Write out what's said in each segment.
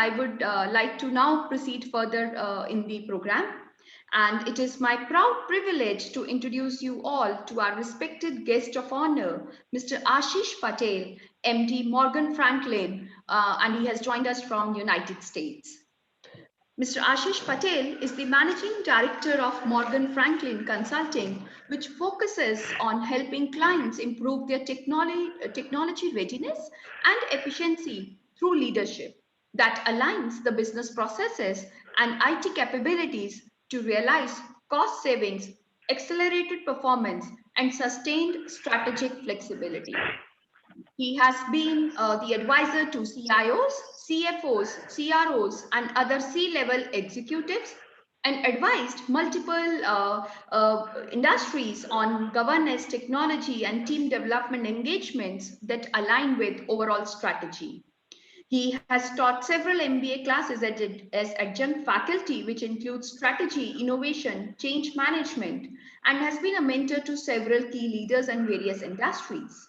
I would like to now proceed further in the program. And it is my proud privilege to introduce you all to our respected guest of honor, Mr. Ashish Patel, MD Morgan Franklin, and he has joined us from United States. Mr. Ashish Patel is the Managing Director of Morgan Franklin Consulting, which focuses on helping clients improve their technology readiness and efficiency through leadership that aligns the business processes and IT capabilities to realize cost savings, accelerated performance, and sustained strategic flexibility. He has been the advisor to CIOs, CFOs, CROs, and other C-level executives and advised multiple industries on governance, technology, and team development engagements that align with overall strategy. He has taught several MBA classes as adjunct faculty, which includes strategy, innovation, change management, and has been a mentor to several key leaders in various industries.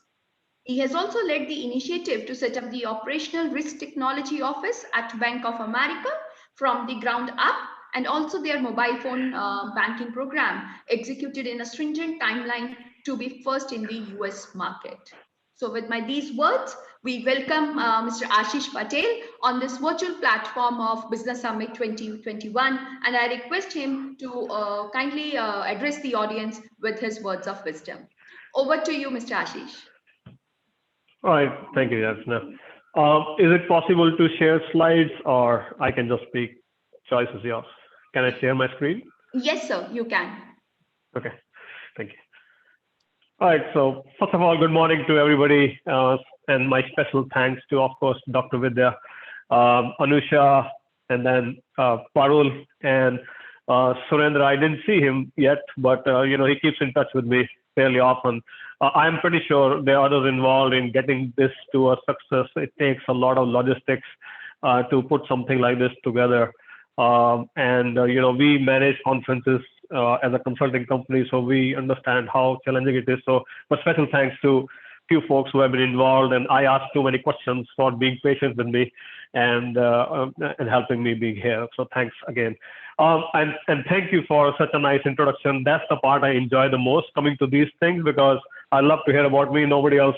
He has also led the initiative to set up the Operational Risk Technology Office at Bank of America from the ground up, and also their mobile phone banking program executed in a stringent timeline to be first in the US market. So with these words, we welcome Mr. Ashish Patel on this virtual platform of Business Summit 2021, and I request him to kindly address the audience with his words of wisdom. Over to you, Mr. Ashish. All right, thank you, Yasna. Is it possible to share slides, or I can just speak? Choice is yours. Can I share my screen? Yes, sir, you can. Okay, thank you. All right, so first of all, good morning to everybody, and my special thanks to, of course, Dr. Vidya, Anusha, and then Parul and Surendra. I didn't see him yet, but he keeps in touch with me fairly often. I'm pretty sure there are others involved in getting this to a success. It takes a lot of logistics to put something like this together. We manage conferences as a consulting company, so we understand how challenging it is. So, but special thanks to few folks who have been involved, and I asked too many questions for being patient with me and helping me being here. So thanks again. And thank you for such a nice introduction. That's the part I enjoy the most, coming to these things, because I love to hear about me. Nobody else.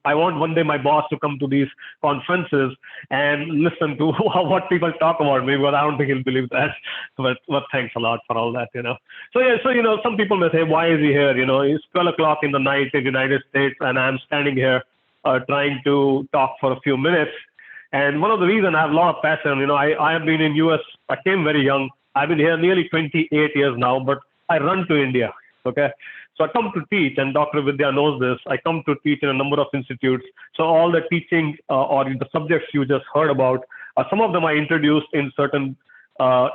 I want one day my boss to come to these conferences and listen to what people talk about me, but I don't think he'll believe that. But thanks a lot for all that, So yeah, so some people may say, why is he here? It's 12 o'clock in the night in the United States, and I'm standing here trying to talk for a few minutes. And one of the reasons I have a lot of passion, I have been in US. I came very young. I've been here nearly 28 years now, but I run to India. Okay. So I come to teach, and Dr. Vidya knows this. I come to teach in a number of institutes. So all the teaching or the subjects you just heard about, some of them I introduced in certain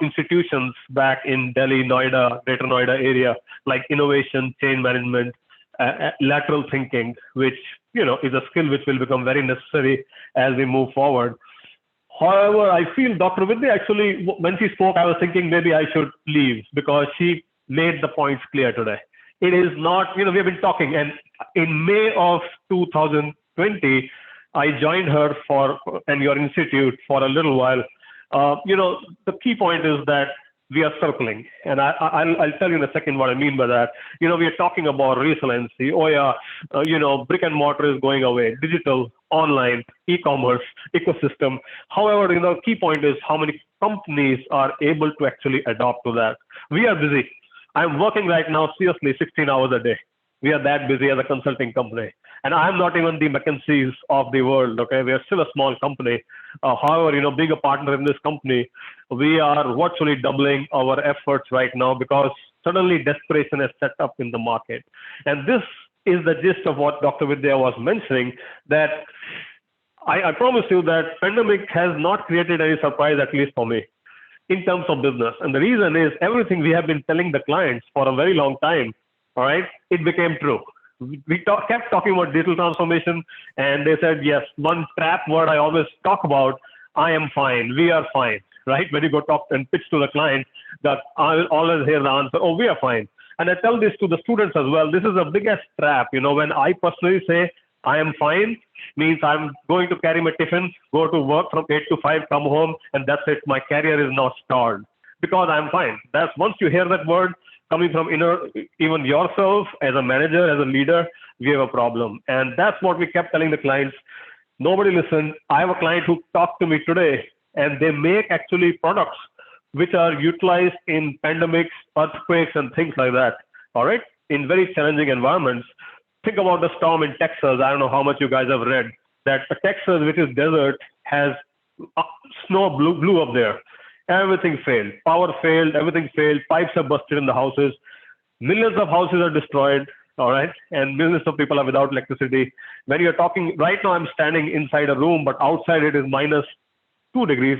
institutions back in Delhi, Noida, Greater Noida area, like innovation, change management, lateral thinking, which is a skill which will become very necessary as we move forward. However, I feel Dr. Vidya, actually, when she spoke, I was thinking maybe I should leave, because she made the points clear today. It is not, we have been talking, and in May of 2020, I joined her and your institute for a little while. The key point is that we are circling, and I'll tell you in a second what I mean by that. We are talking about resiliency. Oh yeah, brick and mortar is going away, digital, online, e-commerce, ecosystem. However, the key point is how many companies are able to actually adopt to that. We are busy. I'm working right now, seriously, 16 hours a day. We are that busy as a consulting company. And I'm not even the McKinsey's of the world, okay? We are still a small company. However, being a partner in this company, we are virtually doubling our efforts right now, because suddenly desperation is set up in the market. And this is the gist of what Dr. Vidya was mentioning, that I promise you that pandemic has not created any surprise, at least for me, in terms of business. And the reason is everything we have been telling the clients for a very long time, all right, it became true. We kept talking about digital transformation, and they said, yes, one trap word I always talk about, I am fine, we are fine, right? When you go talk and pitch to the client, that I will always hear the answer, oh, we are fine. And I tell this to the students as well. This is the biggest trap, when I personally say, I am fine means I'm going to carry my tiffin, go to work from 8 to 5, come home, and that's it. My career is now stalled because I'm fine. That's once you hear that word coming from even yourself as a manager, as a leader, we have a problem. And that's what we kept telling the clients. Nobody listened. I have a client who talked to me today, and they make actually products which are utilized in pandemics, earthquakes, and things like that. All right, in very challenging environments. Think about the storm in Texas. I don't know how much you guys have read that Texas, which is desert, has snow blew up there. Everything failed. Power failed. Everything failed. Pipes are busted in the houses. Millions of houses are destroyed. All right, and millions of people are without electricity. When you're talking right now, I'm standing inside a room, but outside it is -2 degrees.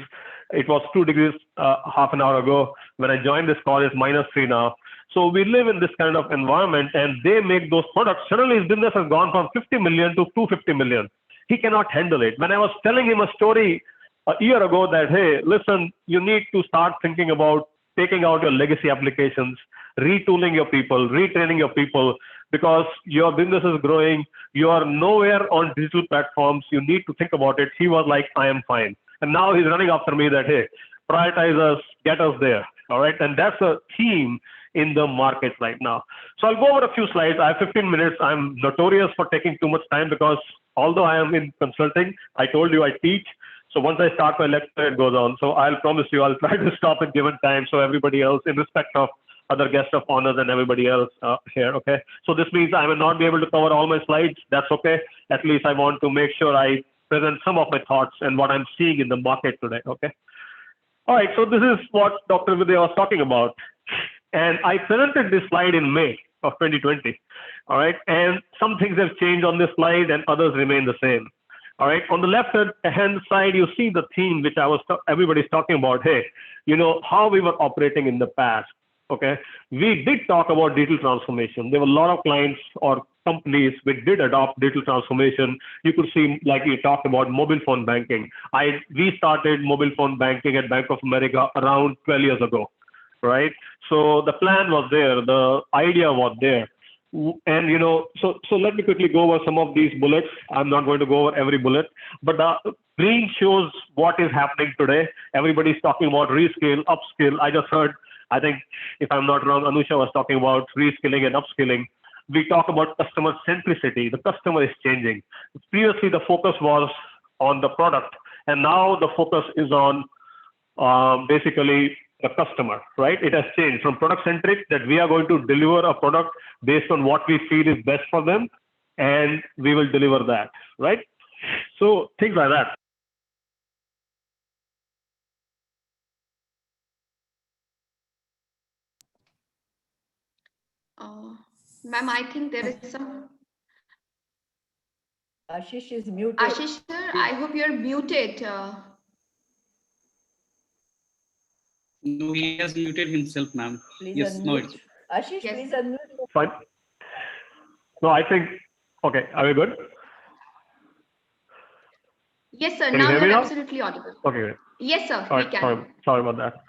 It was 2 degrees half an hour ago. When I joined this call, it's -3 now. So we live in this kind of environment, and they make those products. Suddenly his business has gone from 50 million to 250 million. He cannot handle it. When I was telling him a story a year ago that, hey, listen, you need to start thinking about taking out your legacy applications, retooling your people, retraining your people, because your business is growing. You are nowhere on digital platforms. You need to think about it. He was like, I am fine. And now he's running after me that, hey, prioritize us, get us there. All right. And that's a theme in the market right now. So I'll go over a few slides. I have 15 minutes. I'm notorious for taking too much time because although I am in consulting, I told you I teach. So once I start my lecture, it goes on. So I'll promise you, I'll try to stop at given time so everybody else, in respect of other guests of honors and everybody else here, okay? So this means I will not be able to cover all my slides. That's okay. At least I want to make sure I present some of my thoughts and what I'm seeing in the market today, okay? All right, so this is what Dr. Vidya was talking about. And I presented this slide in May of 2020, all right? And some things have changed on this slide and others remain the same. All right, on the left-hand side, you see the theme which everybody's talking about. Hey, you know, how we were operating in the past, okay? We did talk about digital transformation. There were a lot of clients or companies which did adopt digital transformation. You could see, like you talked about, mobile phone banking. We started mobile phone banking at Bank of America around 12 years ago, right? So the plan was there, the idea was there. And, you know, so let me quickly go over some of these bullets. I'm not going to go over every bullet, but the green shows what is happening today. Everybody's talking about reskill, upskill. I just heard, I think, if I'm not wrong, Anusha was talking about reskilling and upskilling. We talk about customer centricity. The customer is changing. Previously, the focus was on the product, and now the focus is on basically the customer, right? It has changed from product centric, that we are going to deliver a product based on what we feel is best for them, and we will deliver that, right? So things like that. Ma'am, I think there is some. Ashish is muted. Ashish sir, I hope you're muted. No, he has muted himself, ma'am. Please Yes, unmute. no, it's Ashish, Yes. please unmute. Fine. No, I think, okay, are we good? Yes, sir. Can you Now hear me you're now? absolutely audible. Okay, great. Yes, sir. All We right, can. sorry about that.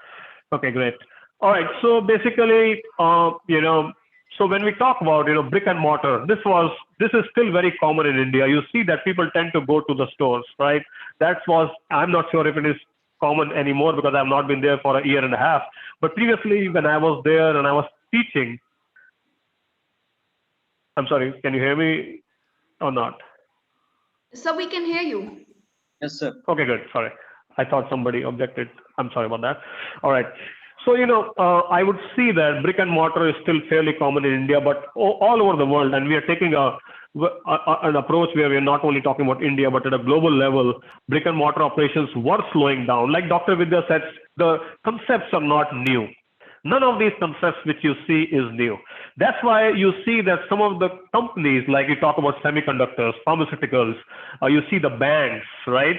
Okay, great. All right, so basically, you know, so when we talk about, you know, brick and mortar, this is still very common in India. You see that people tend to go to the stores, right? I'm not sure if it is common anymore because I've not been there for a year and a half. But previously, when I was there and I was teaching, I'm sorry, can you hear me or not? So we can hear you. yes, sir. Okay, good. Sorry. I thought somebody objected. I'm sorry about that. All right. So, you know, I would see that brick and mortar is still fairly common in India, but all over the world. And we are taking an approach where we are not only talking about India, but at a global level, brick and mortar operations were slowing down. Like Dr. Vidya said, the concepts are not new. None of these concepts which you see is new. That's why you see that some of the companies, like you talk about semiconductors, pharmaceuticals, you see the banks, right?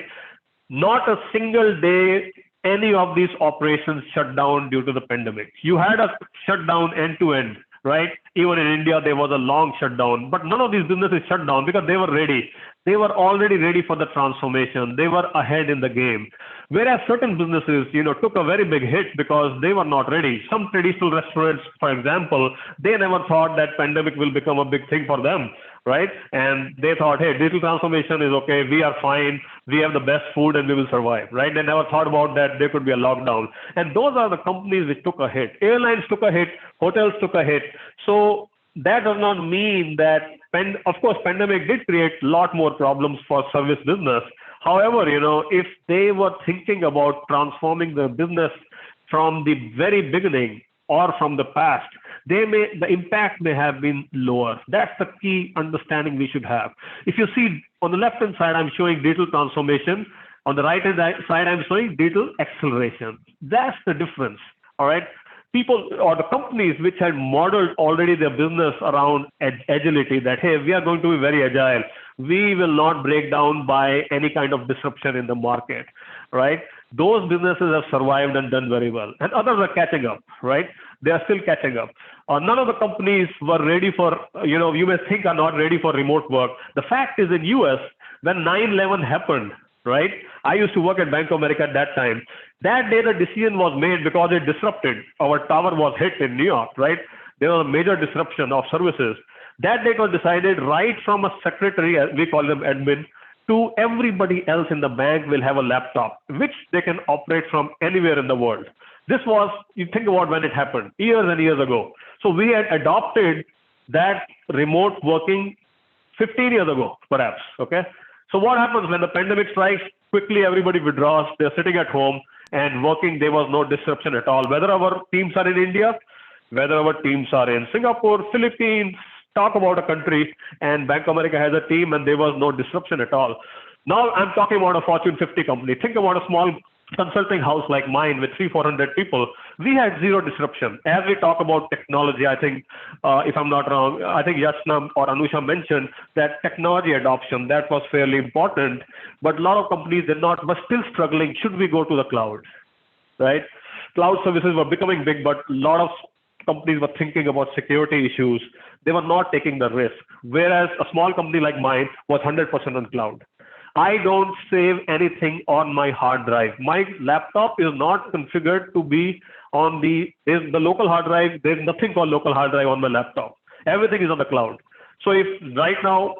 Not a single day any of these operations shut down due to the pandemic. You had a shutdown end to end, right? Even in India, there was a long shutdown, but none of these businesses shut down because they were ready. They were already ready for the transformation. They were ahead in the game. Whereas certain businesses, took a very big hit because they were not ready. Some traditional restaurants, for example, they never thought that pandemic will become a big thing for them, right? And they thought, hey, digital transformation is okay. We are fine. We have the best food and we will survive, right? They never thought about that there could be a lockdown. And those are the companies which took a hit. Airlines took a hit. Hotels took a hit. So that does not mean that, of course, pandemic did create a lot more problems for service business. However, if they were thinking about transforming the business from the very beginning or from the past, the impact may have been lower. That's the key understanding we should have. If you see on the left-hand side, I'm showing digital transformation. On the right-hand side, I'm showing digital acceleration. That's the difference, all right? People or the companies which had modeled already their business around agility, that, hey, we are going to be very agile. We will not break down by any kind of disruption in the market, right? Those businesses have survived and done very well. And others are catching up, right? They are still catching up. None of the companies were ready for, you may think are not ready for remote work. The fact is in US, when 9/11 happened, right? I used to work at Bank of America at that time. That day, the decision was made because it disrupted. Our tower was hit in New York, right? There was a major disruption of services. That day it was decided right from a secretary, we call them admin, to everybody else in the bank will have a laptop, which they can operate from anywhere in the world. This was, you think about when it happened, years and years ago. So we had adopted that remote working 15 years ago, perhaps, okay? So what happens when the pandemic strikes? Quickly, everybody withdraws. They're sitting at home and working. There was no disruption at all. Whether our teams are in India, whether our teams are in Singapore, Philippines, talk about a country, and Bank of America has a team and there was no disruption at all. Now I'm talking about a Fortune 50 company. Think about a small consulting house like mine with 300-400 people. We had zero disruption. As we talk about technology, I think, if I'm not wrong, I think Yasna or Anusha mentioned that technology adoption, that was fairly important, but a lot of companies did not, were still struggling. Should we go to the cloud, right? Cloud services were becoming big, but a lot of companies were thinking about security issues. They were not taking the risk. Whereas a small company like mine was 100% on cloud. I don't save anything on my hard drive. My laptop is not configured to be on the local hard drive. There's nothing called local hard drive on my laptop. Everything is on the cloud. So if right now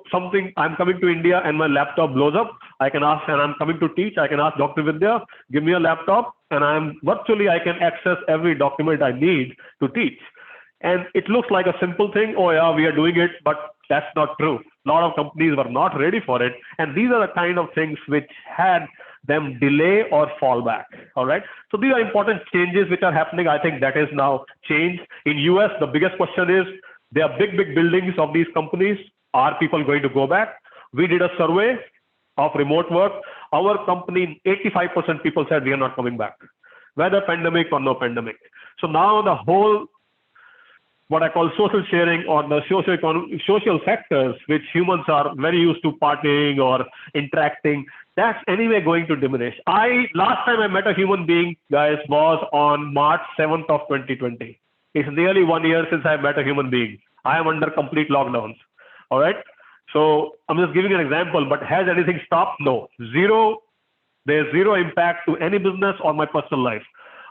I'm coming to India and my laptop blows up, I can ask, and I'm coming to teach, I can ask Dr. Vidya, give me a laptop, and I can access every document I need to teach. And it looks like a simple thing. Oh yeah, we are doing it, but that's not true. A lot of companies were not ready for it. And these are the kind of things which had them delay or fall back. All right. So these are important changes which are happening. I think that is now changed. In US, the biggest question is, there are big buildings of these companies. Are people going to go back? We did a survey of remote work. Our company, 85% people said we are not coming back, whether pandemic or no pandemic. So now the whole, what I call social sharing or the social factors, which humans are very used to partying or interacting, that's anyway going to diminish. Last time I met a human being, guys, was on March 7th of 2020. It's nearly 1 year since I met a human being. I am under complete lockdowns. All right. So I'm just giving an example, but has anything stopped? No. Zero. There's zero impact to any business or my personal life.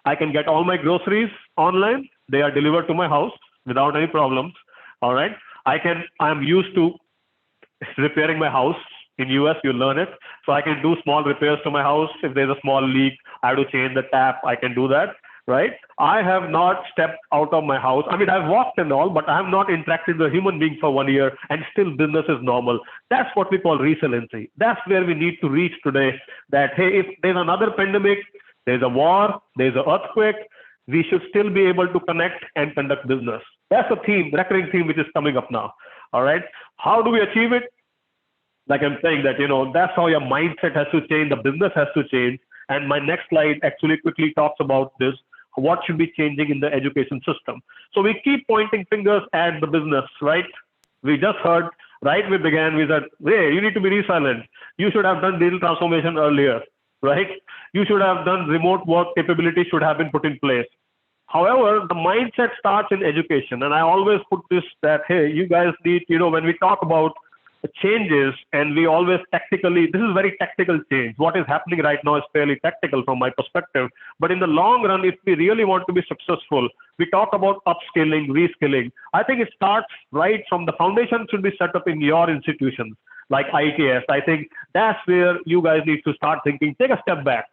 I can get all my groceries online. They are delivered to my house without any problems. All right. I'm used to repairing my house. In US, you learn it. So I can do small repairs to my house. If there's a small leak, I have to change the tap. I can do that. Right? I have not stepped out of my house. I mean, I've walked and all, but I have not interacted with a human being for 1 year, and still business is normal. That's what we call resiliency. That's where we need to reach today, that, hey, if there's another pandemic, there's a war, there's an earthquake, we should still be able to connect and conduct business. That's a theme, recurring theme, which is coming up now. All right. How do we achieve it? Like I'm saying that, that's how your mindset has to change. The business has to change. And my next slide actually quickly talks about this. What should be changing in the education system? So we keep pointing fingers at the business, right? We just heard, right? We began, we said, hey, you need to be resilient. You should have done digital transformation earlier, right? You should have done remote work capability should have been put in place. However, the mindset starts in education. And I always put this that, hey, you guys need, when we talk about changes, and we always tactically, this is very tactical change. What is happening right now is fairly tactical from my perspective. But in the long run, if we really want to be successful, we talk about upskilling, reskilling. I think it starts right from the foundation should be set up in your institutions like ITS. I think that's where you guys need to start thinking, take a step back.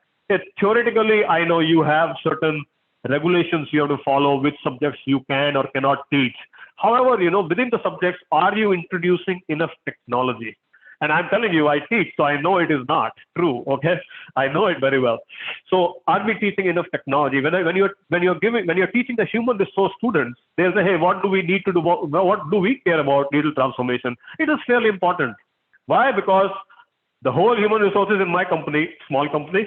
Theoretically, I know you have certain regulations you have to follow, which subjects you can or cannot teach. However, within the subjects, are you introducing enough technology? And I'm telling you, I teach, so I know it is not true. Okay, I know it very well. So, are we teaching enough technology? When you're teaching the human resource students, they say, hey, what do we need to do? What do we care about digital transformation? It is fairly important. Why? Because the whole human resources in my company, small company,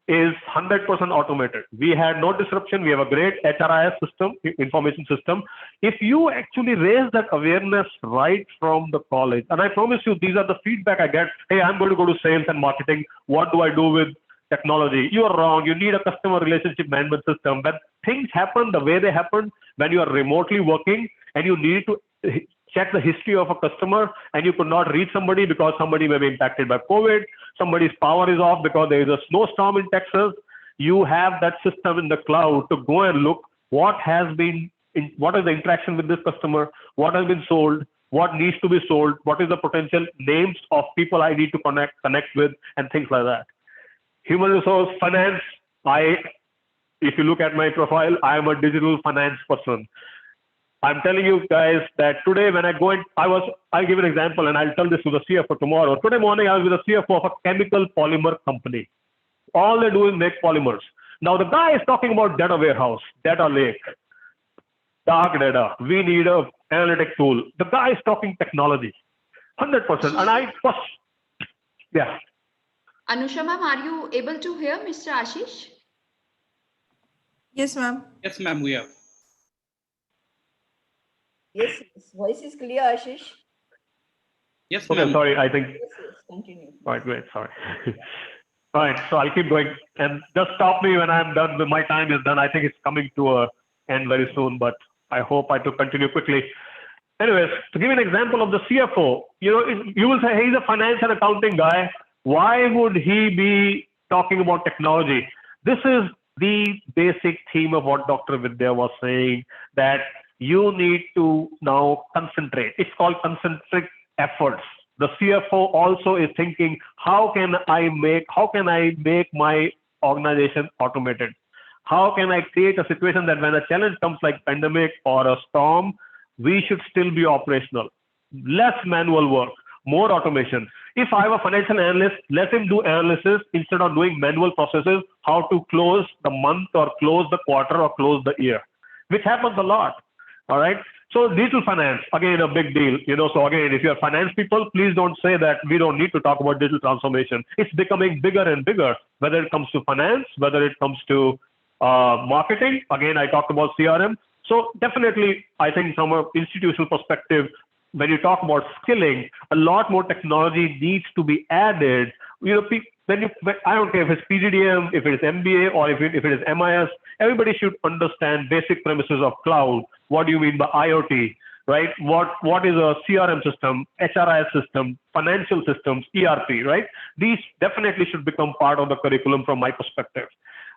is 100% automated. We had no disruption. We have a great HRIS system, information system. If you actually raise that awareness right from the college, and I promise you, these are the feedback I get. Hey, I'm going to go to sales and marketing. What do I do with technology? You are wrong. You need a customer relationship management system. When things happen the way they happen, when you are remotely working and you need to check the history of a customer and you could not reach somebody because somebody may be impacted by COVID, somebody's power is off because there is a snowstorm in Texas, you have that system in the cloud to go and look what is the interaction with this customer, what has been sold, what needs to be sold, what is the potential names of people I need to connect with, and things like that. Human resource, finance, if you look at my profile, I am a digital finance person. I'm telling you guys that today when I go in, I'll give an example and I'll tell this to the CFO tomorrow. Today morning, I was with the CFO of a chemical polymer company. All they do is make polymers. Now the guy is talking about data warehouse, data lake, dark data. We need a analytic tool. The guy is talking technology, 100%. And yeah. Anusha ma'am, are you able to hear Mr. Ashish? Yes, ma'am. Yes, ma'am, we are. Yes, voice is clear, Ashish. Yes, Okay, ma'am. sorry, I think. Yes, continue. All right, great, sorry. All right, so I'll keep going. And just stop me when I'm done, when my time is done. I think it's coming to an end very soon, but I hope I to continue quickly. Anyways, to give you an example of the CFO, you will say, hey, he's a finance and accounting guy. Why would he be talking about technology? This is the basic theme of what Dr. Vidya was saying, that you need to now concentrate. It's called concentric efforts. The CFO also is thinking, how can I make my organization automated? How can I create a situation that when a challenge comes like pandemic or a storm, we should still be operational? Less manual work, more automation. If I have a financial analyst, let him do analysis instead of doing manual processes, how to close the month or close the quarter or close the year, which happens a lot. All right. So digital finance, again, a big deal. So again, if you're finance people, please don't say that we don't need to talk about digital transformation. It's becoming bigger and bigger, whether it comes to finance, whether it comes to marketing. Again, I talked about CRM. So definitely, I think from an institutional perspective, when you talk about skilling, a lot more technology needs to be added. I don't care if it's PGDM, if it is MBA, or if it is MIS, everybody should understand basic premises of cloud. What do you mean by IoT, right? What is a CRM system, HRIS system, financial systems, ERP, right? These definitely should become part of the curriculum from my perspective,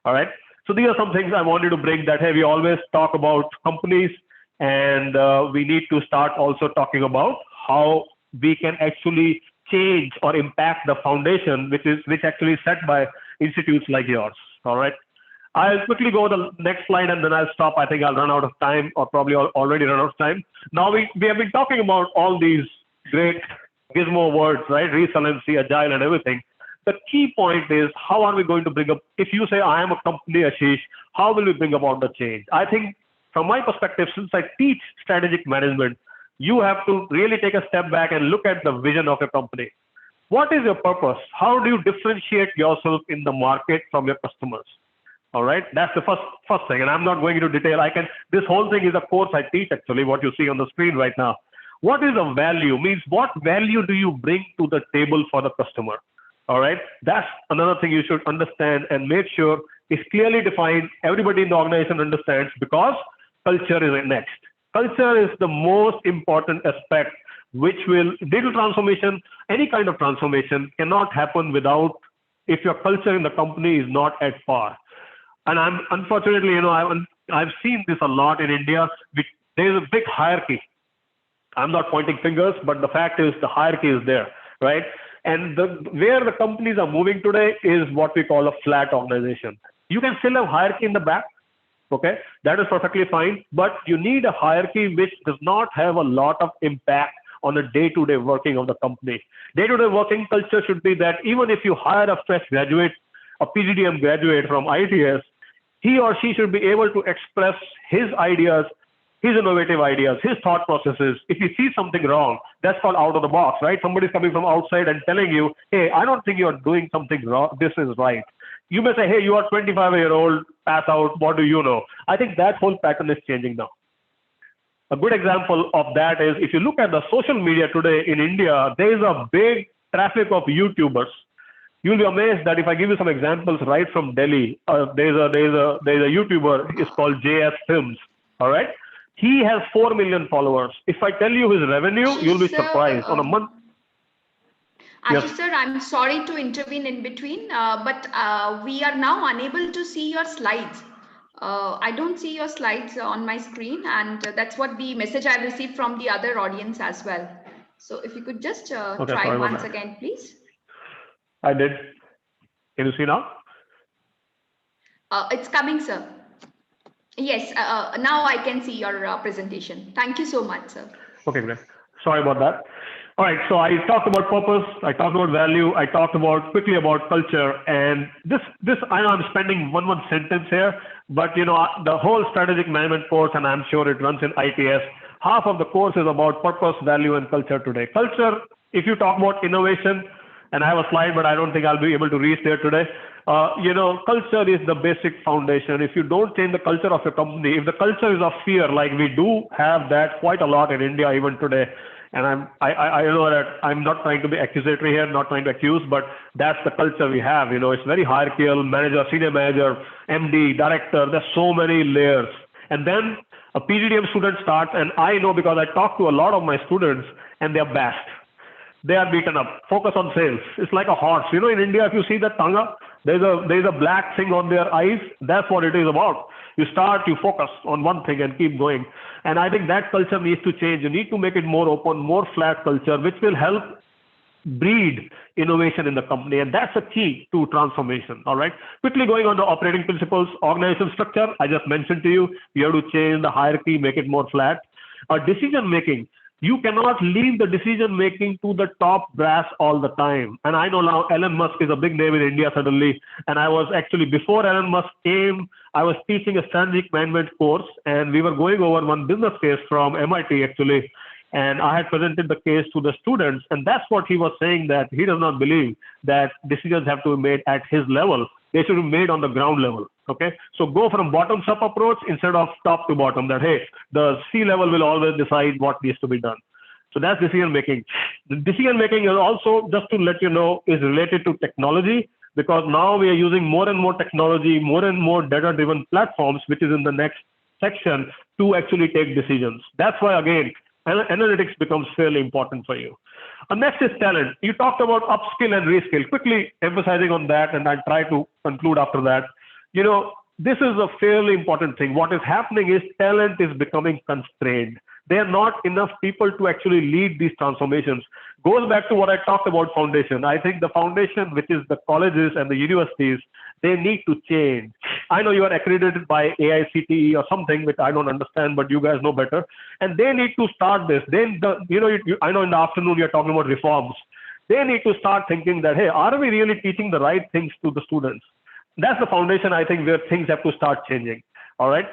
all right? So these are some things I wanted to bring that, hey, we always talk about companies, and we need to start also talking about how we can actually change or impact the foundation, which actually is set by institutes like yours. All right. I'll quickly go to the next slide and then I'll stop. I think I'll run out of time, or probably already run out of time. Now we have been talking about all these great gizmo words, right? Resiliency, agile, and everything. The key point is, how are we going to bring up, if you say I am a company, Ashish, how will we bring about the change? I think from my perspective, since I teach strategic management, you have to really take a step back and look at the vision of your company. What is your purpose? How do you differentiate yourself in the market from your customers? All right, that's the first thing. And I'm not going into detail. This whole thing is a course I teach, actually, what you see on the screen right now. What is a value? Means what value do you bring to the table for the customer? All right, that's another thing you should understand and make sure it's clearly defined. Everybody in the organization understands, because culture is next. Culture is the most important aspect digital transformation, any kind of transformation cannot happen without if your culture in the company is not at par. And I'm unfortunately, I've seen this a lot in India. There is a big hierarchy. I'm not pointing fingers, but the fact is the hierarchy is there, right? And where the companies are moving today is what we call a flat organization. You can still have hierarchy in the back, okay? That is perfectly fine, but you need a hierarchy which does not have a lot of impact on the day-to-day working of the company. Day-to-day working culture should be that even if you hire a fresh graduate, a PGDM graduate from ITS, he or she should be able to express his ideas, his innovative ideas, his thought processes. If you see something wrong, that's called out of the box, right? Somebody's coming from outside and telling you, hey, I don't think you're doing something wrong. This is right. You may say, hey, you are 25-year-old, pass out, what do you know? I think that whole pattern is changing now. A good example of that is if you look at the social media today in India, there is a big traffic of YouTubers. You'll be amazed that if I give you some examples right from Delhi, there's a YouTuber, it's called JS Films, all right? He has 4 million followers. If I tell you his revenue, you'll be surprised. On a month. Ashish Yes. sir, I'm sorry to intervene in between, but we are now unable to see your slides. I don't see your slides on my screen, and that's what the message I received from the other audience as well. So if you could just try once again, please. I did. Can you see now? It's coming, sir. Yes, now I can see your presentation. Thank you so much, sir. Okay, great. Sorry about that. All right, so I talked about purpose, I talked about value, I talked quickly about culture, and this I know I'm spending one sentence here, but the whole strategic management course, and I'm sure it runs in ITS, half of the course is about purpose, value, and culture today. Culture, if you talk about innovation, and I have a slide, but I don't think I'll be able to reach there today. Culture is the basic foundation. If you don't change the culture of your company, if the culture is of fear, like we do have that quite a lot in India even today, and I know that I'm not trying to be accusatory here, not trying to accuse, but that's the culture we have. It's very hierarchical, manager, senior manager, MD, director, there's so many layers. And then a PGDM student starts, and I know because I talk to a lot of my students, and they're bashed. They are beaten up. Focus on sales. It's like a horse. In India, if you see that tanga, there's a black thing on their eyes. That's what it is about. You start, you focus on one thing and keep going. And I think that culture needs to change. You need to make it more open, more flat culture, which will help breed innovation in the company. And that's a key to transformation. All right. Quickly going on to operating principles, organization structure. I just mentioned to you, you have to change the hierarchy, make it more flat. Decision making. You cannot leave the decision making to the top brass all the time. And I know now Elon Musk is a big name in India suddenly. And I was actually, before Elon Musk came, I was teaching a strategic management course, and we were going over one business case from MIT actually. And I had presented the case to the students. And that's what he was saying, that he does not believe that decisions have to be made at his level. They should be made on the ground level. Okay, so go from bottoms up approach instead of top to bottom, that hey, the C-level will always decide what needs to be done. So that's decision making. The decision making is also, just to let you know, is related to technology, because now we are using more and more technology, more and more data-driven platforms, which is in the next section, to actually take decisions. That's why, again, analytics becomes fairly important for you. Next is talent. You talked about upskill and reskill. Quickly emphasizing on that, and I'll try to conclude after that. This is a fairly important thing. What is happening is talent is becoming constrained. There are not enough people to actually lead these transformations. Goes back to what I talked about foundation. I think the foundation, which is the colleges and the universities, they need to change. I know you are accredited by AICTE or something, which I don't understand, but you guys know better. And they need to start this. Then, I know in the afternoon you're talking about reforms. They need to start thinking that, hey, are we really teaching the right things to the students? That's the foundation, I think, where things have to start changing. All right.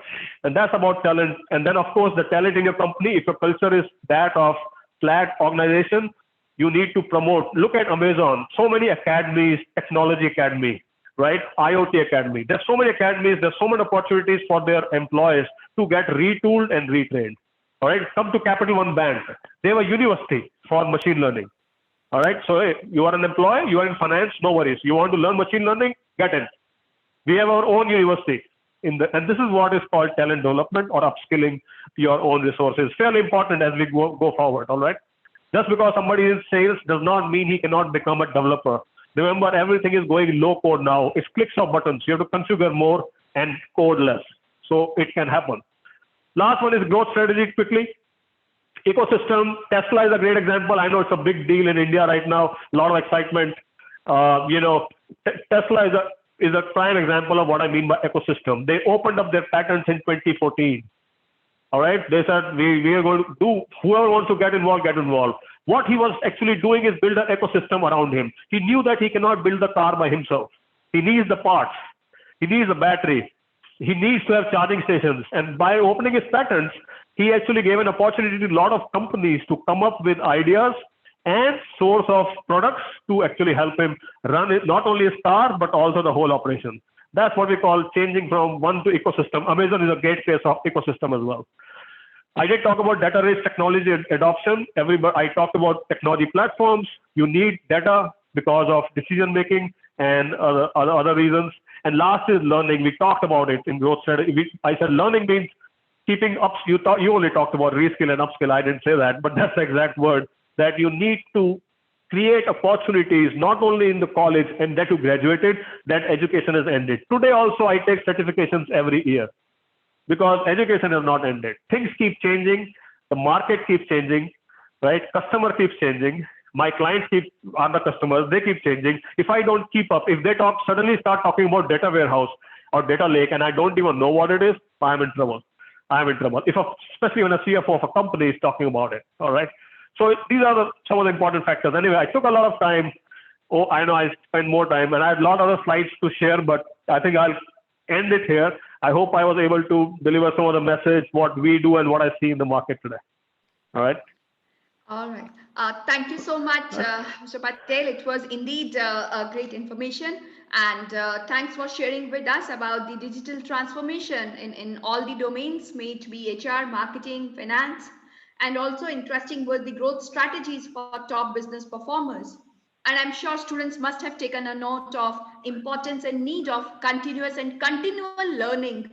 And that's about talent. And then, of course, the talent in your company, if your culture is that of flat organization, you need to promote. Look at Amazon. So many academies, technology academy, right? IoT academy. There's so many academies. There's so many opportunities for their employees to get retooled and retrained. All right. Come to Capital One Bank. They have a university for machine learning. All right. So hey, you are an employee, you are in finance, no worries. You want to learn machine learning, get in. We have our own university and this is what is called talent development or upskilling your own resources. Fairly important as we go forward. All right. Just because somebody is sales does not mean he cannot become a developer. Remember, everything is going low code now. It's clicks of buttons. You have to configure more and code less. So it can happen. Last one is growth strategy quickly. Ecosystem. Tesla is a great example. I know it's a big deal in India right now. A lot of excitement. Tesla is a prime example of what I mean by ecosystem. They opened up their patents in 2014. All right. They said we are going to do, whoever wants to get involved, get involved. What he was actually doing is build an ecosystem around him. He knew that he cannot build the car by himself. He needs the parts. He needs a battery. He needs to have charging stations. And by opening his patents, he actually gave an opportunity to a lot of companies to come up with ideas and source of products to actually help him run it, not only his car, but also the whole operation. That's what we call changing from one to ecosystem. Amazon is a great case of ecosystem as well. I did talk about data-rich technology adoption. I talked about technology platforms. You need data because of decision-making and other reasons. And last is learning. We talked about it in growth strategy. I said learning means keeping up. You only talked about reskill and upskill. I didn't say that, but that's the exact word, that you need to create opportunities, not only in the college and that you graduated, that education has ended. Today also, I take certifications every year because education has not ended. Things keep changing. The market keeps changing, right? Customer keeps changing. My clients are the customers. They keep changing. If I don't keep up, if they suddenly start talking about data warehouse or data lake, and I don't even know what it is, I'm in trouble. I'm in trouble. Especially when a CFO of a company is talking about it. All right. So these are some of the important factors. Anyway, I took a lot of time. Oh, I know I spent more time, and I had a lot of other slides to share, but I think I'll end it here. I hope I was able to deliver some of the message, what we do and what I see in the market today. All right. All right. Thank you so much, Mr. Patel. It was indeed a great information. And thanks for sharing with us about the digital transformation in all the domains, may it be HR, marketing, finance, and also interesting were the growth strategies for top business performers. And I'm sure students must have taken a note of importance and need of continuous and continual learning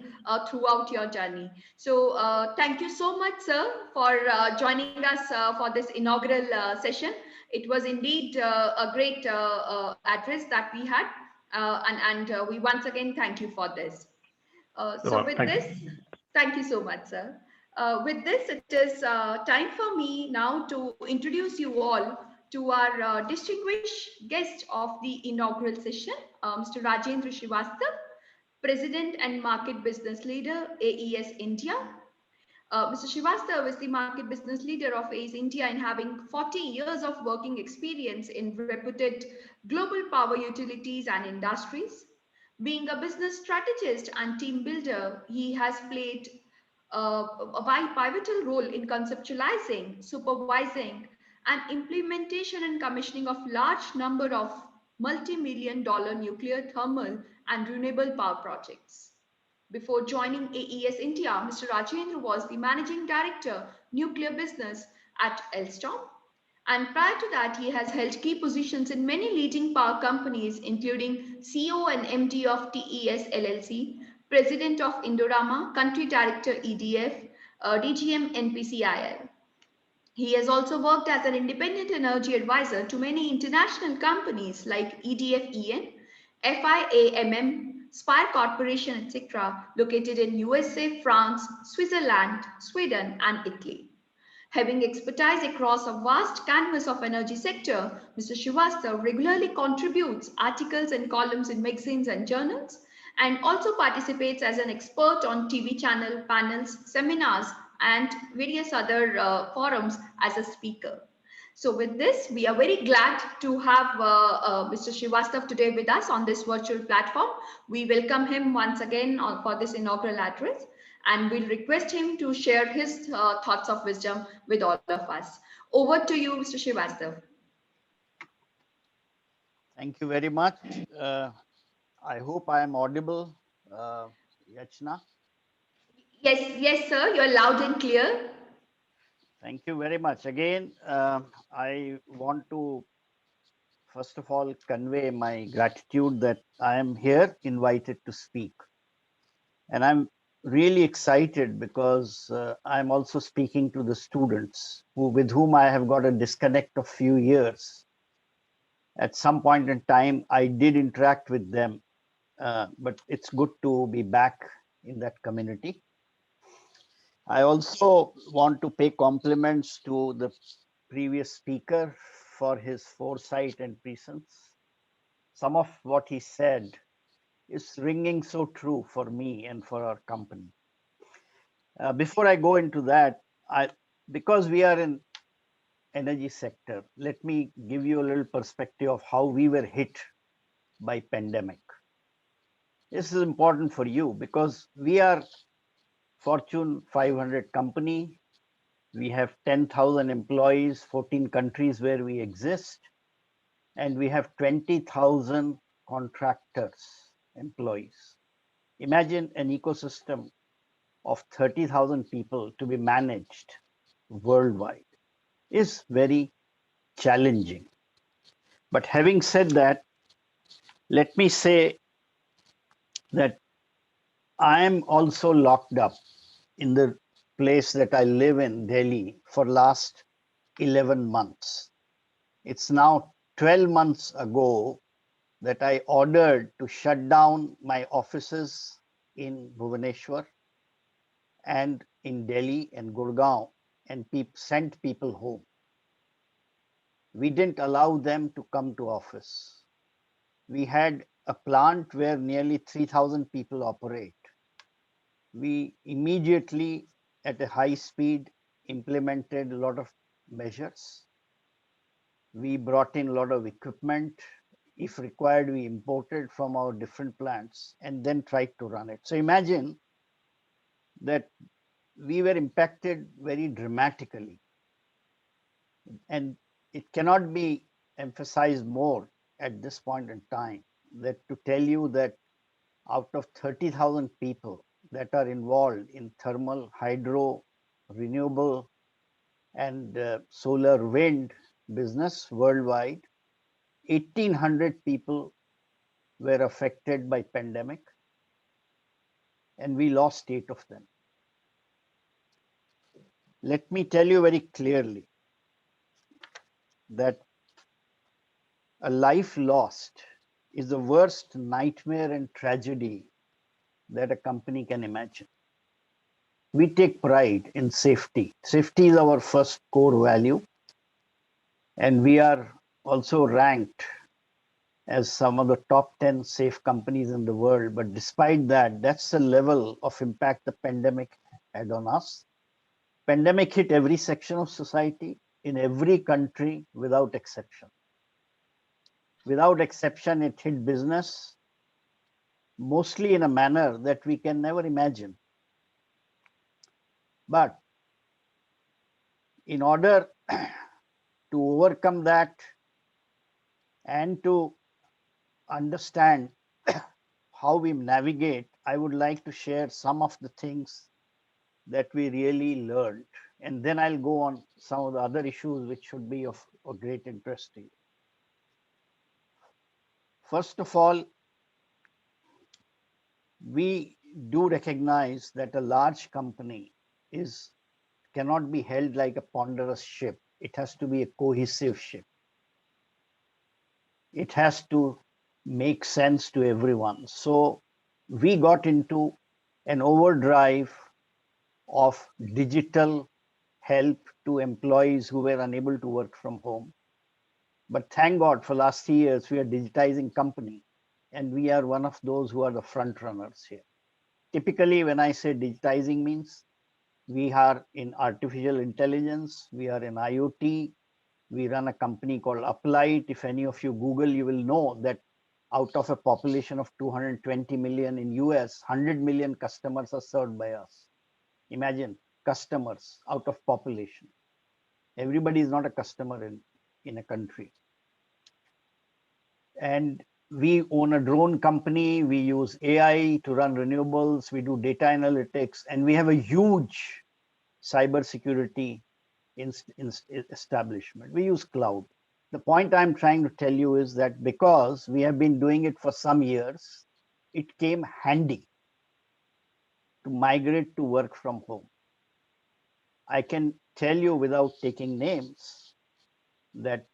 throughout your journey. So thank you so much, sir, for joining us for this inaugural session. It was indeed a great address that we had. And we once again thank you for this. So with this, thank you so much, sir. With this, it is time for me now to introduce you all to our distinguished guest of the inaugural session, Mr. Rajendra Srivastava, President and Market Business Leader, AES India. Mr. Srivastava is the Market Business Leader of AES India and having 40 years of working experience in reputed global power utilities and industries. Being a business strategist and team builder, he has played a pivotal role in conceptualizing, supervising, and implementation and commissioning of large number of multi-million-dollar nuclear, thermal, and renewable power projects. Before joining AES India, Mr. Rajendra was the Managing Director, Nuclear Business at Alstom. And prior to that, he has held key positions in many leading power companies, including CEO and MD of TES LLC, President of Indorama, Country Director EDF, DGM NPCIL. He has also worked as an independent energy advisor to many international companies like EDF EN, FIAMM, Spire Corporation, etc., located in USA, France, Switzerland, Sweden, and Italy. Having expertise across a vast canvas of energy sector, Mr. Srivastava regularly contributes articles and columns in magazines and journals, and also participates as an expert on TV channel, panels, seminars, and various other forums as a speaker. So with this, we are very glad to have Mr. Srivastava today with us on this virtual platform. We welcome him once again for this inaugural address, and we'll request him to share his thoughts of wisdom with all of us. Over to you, Mr. Srivastava. Thank you very much. I hope I am audible, Yachna. Yes, sir, you're loud and clear. Thank you very much. Again, I want to, first of all, convey my gratitude that I am here invited to speak. And I'm really excited because I'm also speaking to the students with whom I have got a disconnect of few years. At some point in time, I did interact with them, but it's good to be back in that community. I also want to pay compliments to the previous speaker for his foresight and presence. Some of what he said is ringing so true for me and for our company. Before I go into that, because we are in energy sector, let me give you a little perspective of how we were hit by pandemic. This is important for you because we are Fortune 500 company. We have 10,000 employees, 14 countries where we exist, and we have 20,000 contractors, employees. Imagine an ecosystem of 30,000 people to be managed worldwide is very challenging. But having said that, let me say that I am also locked up in the place that I live in, Delhi, for last 11 months. It's now 12 months ago that I ordered to shut down my offices in Bhubaneswar and in Delhi and Gurgaon and sent people home. We didn't allow them to come to office. We had a plant where nearly 3,000 people operate. We immediately, at a high speed, implemented a lot of measures. We brought in a lot of equipment. If required, we imported from our different plants and then tried to run it. So imagine that we were impacted very dramatically. And it cannot be emphasized more at this point in time that to tell you that out of 30,000 people that are involved in thermal, hydro, renewable, and solar wind business worldwide, 1,800 people were affected by pandemic, and we lost 8 of them. Let me tell you very clearly that a life lost is the worst nightmare and tragedy that a company can imagine. We take pride in safety. Safety is our first core value, and we are also ranked as some of the top 10 safe companies in the world. But despite that, that's the level of impact the pandemic had on us. Pandemic hit every section of society in every country without exception. Without exception, it hit business, mostly in a manner that we can never imagine. But in order to overcome that and to understand how we navigate, I would like to share some of the things that we really learned. And then I'll go on some of the other issues which should be of great interest to you. First of all, we do recognize that a large company cannot be held like a ponderous ship. It has to be a cohesive ship. It has to make sense to everyone. So we got into an overdrive of digital help to employees who were unable to work from home. But thank God for last 3 years, we are digitizing company, and we are one of those who are the front runners here. Typically, when I say digitizing means, we are in artificial intelligence, we are in IoT, we run a company called Uplight. If any of you Google, you will know that out of a population of 220 million in US, 100 million customers are served by us. Imagine customers out of population. Everybody is not a customer in a country. And we own a drone company. We use AI to run renewables. We do data analytics, and we have a huge cybersecurity establishment. We use cloud. The point I'm trying to tell you is that because we have been doing it for some years, it came handy. to migrate to work from home. I can tell you without taking names that,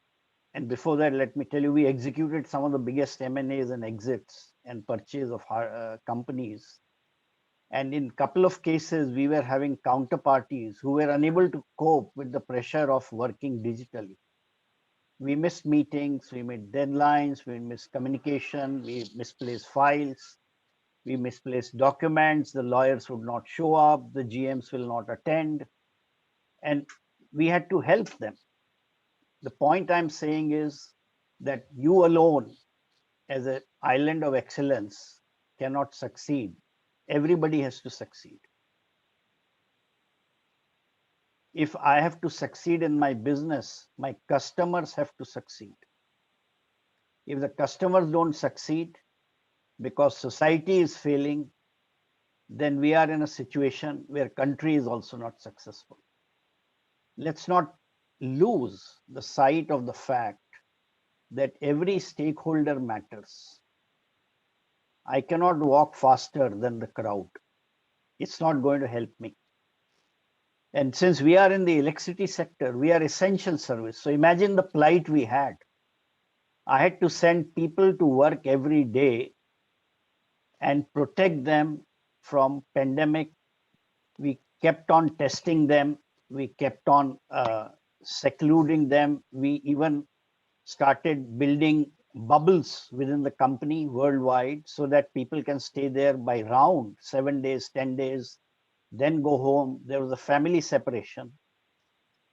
and before that, let me tell you, we executed some of the biggest M&As and exits and purchase of companies. And in a couple of cases, we were having counterparties who were unable to cope with the pressure of working digitally. We missed meetings, we missed deadlines, we missed communication, we misplaced files, we misplaced documents, the lawyers would not show up, the GMs will not attend, and we had to help them. The point I'm saying is that you alone, as an island of excellence, cannot succeed. Everybody has to succeed. If I have to succeed in my business, my customers have to succeed. If the customers don't succeed because society is failing, then we are in a situation where country is also not successful. Let's not lose the sight of the fact that every stakeholder matters. I cannot walk faster than the crowd. It's not going to help me. And since we are in the electricity sector, we are essential service. So imagine the plight we had. I had to send people to work every day and protect them from pandemic. We kept on testing them. We kept on secluding them. We even started building bubbles within the company worldwide so that people can stay there by round, 7 days, 10 days, then go home. There was a family separation.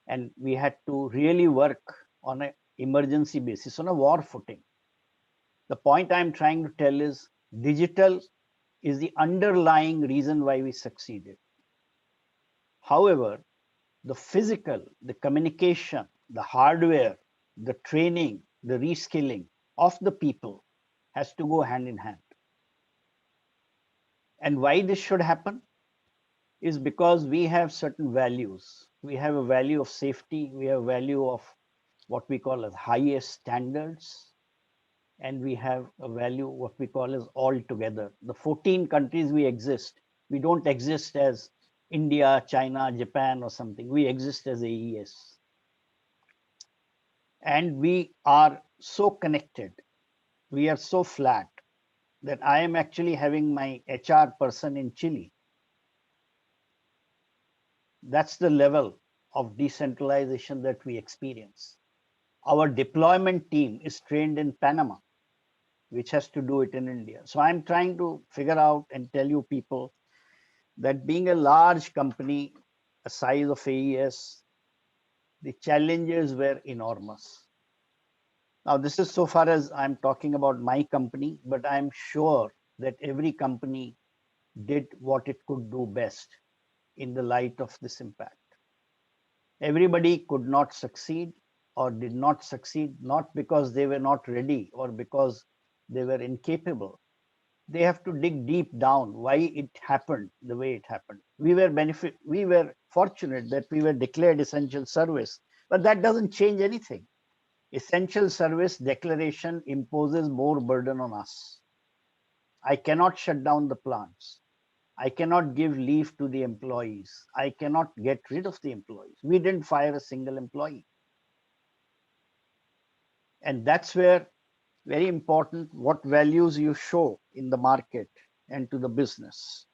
And we had to really work on an emergency basis, on a war footing. The point I'm trying to tell is digital is the underlying reason why we succeeded. However, the physical, the communication, the hardware, the training, the reskilling of the people has to go hand in hand. And why this should happen is because we have certain values. We have a value of safety. We have a value of what we call as highest standards. And we have a value, what we call as all together. The 14 countries we exist, we don't exist as India, China, Japan or something. We exist as AES. And we are so connected. We are so flat that I am actually having my HR person in Chile. That's the level of decentralization that we experience. Our deployment team is trained in Panama, which has to do it in India. So I'm trying to figure out and tell you people that being a large company, a size of AES, the challenges were enormous. Now, this is so far as I'm talking about my company, but I'm sure that every company did what it could do best in the light of this impact. Everybody could not succeed or did not succeed, not because they were not ready or because they were incapable. They have to dig deep down why it happened the way it happened. We were fortunate that we were declared essential service, but that doesn't change anything. Essential service declaration imposes more burden on us. I cannot shut down the plants. I cannot give leave to the employees. I cannot get rid of the employees. We didn't fire a single employee. And that's where very important what values you show in the market and to the business.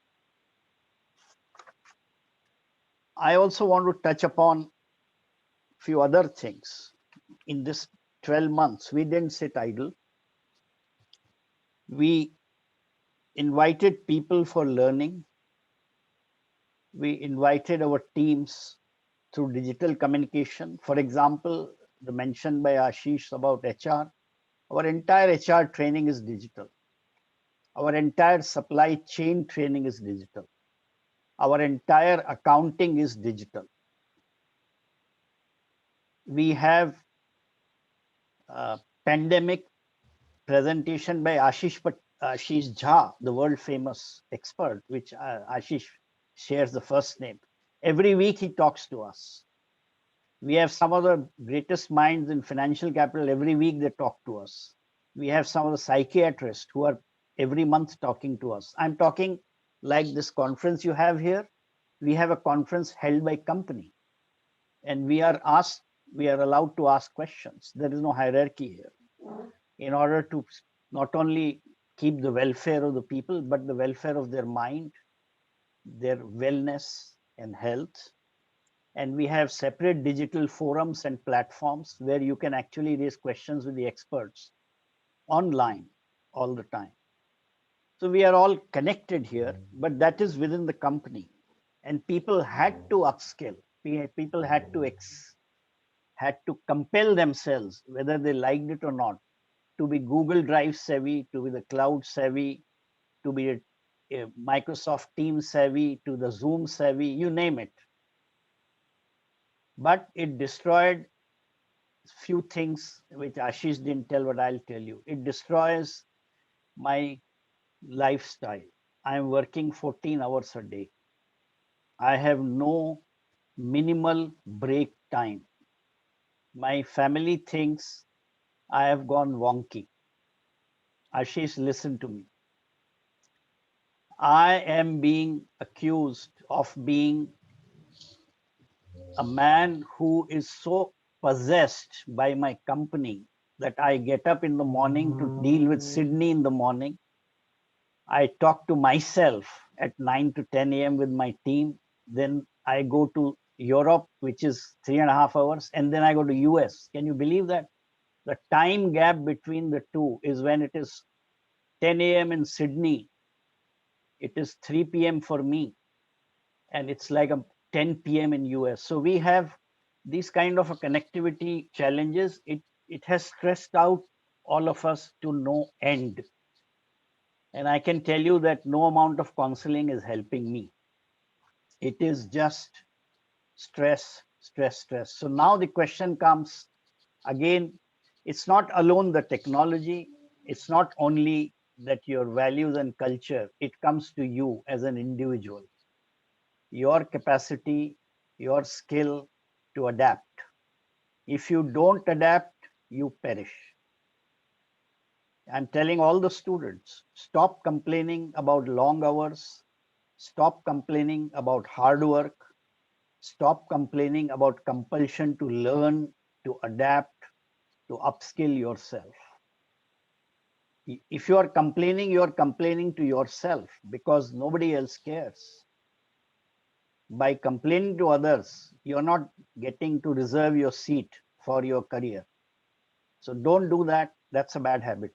I also want to touch upon a few other things. In this 12 months, we didn't sit idle. We invited people for learning. We invited our teams through digital communication. For example, the mention by Ashish about HR. Our entire HR training is digital. Our entire supply chain training is digital. Our entire accounting is digital. We have a pandemic presentation by Ashish Jha, the world famous expert, which Ashish shares the first name. Every week he talks to us. We have some of the greatest minds in financial capital. Every week they talk to us. We have some of the psychiatrists who are every month talking to us. I'm talking like this conference you have here, we have a conference held by company, and we are allowed to ask questions. There is no hierarchy here. In order to not only keep the welfare of the people, but the welfare of their mind, their wellness and health. And we have separate digital forums and platforms where you can actually raise questions with the experts online all the time. So we are all connected here, but that is within the company. And people had to upskill. People had to compel themselves, whether they liked it or not, to be Google Drive savvy, to be the cloud savvy, to be a Microsoft Teams savvy, to the Zoom savvy, you name it. But it destroyed few things which Ashish didn't tell, but I'll tell you. It destroys my lifestyle. I'm working 14 hours a day. I have no minimal break time. My family thinks I have gone wonky. Ashish, listen to me. I am being accused of being a man who is so possessed by my company that I get up in the morning to deal with Sydney in the morning. I talk to myself at 9 to 10 a.m. with my team. Then I go to Europe, which is 3.5 hours, and then I go to US. Can you believe that? The time gap between the two is when it is 10 a.m. in Sydney, it is 3 p.m. for me, and it's like a 10 p.m. in US. So we have these kind of a connectivity challenges. It has stressed out all of us to no end. And I can tell you that no amount of counseling is helping me. It is just stress, stress, stress. So now the question comes again, it's not alone the technology. It's not only that your values and culture, it comes to you as an individual. Your capacity, your skill to adapt. If you don't adapt, you perish. I'm telling all the students, stop complaining about long hours, stop complaining about hard work, stop complaining about compulsion to learn, to adapt, to upskill yourself. If you are complaining to yourself because nobody else cares. By complaining to others, you're not getting to reserve your seat for your career. So don't do that. That's a bad habit.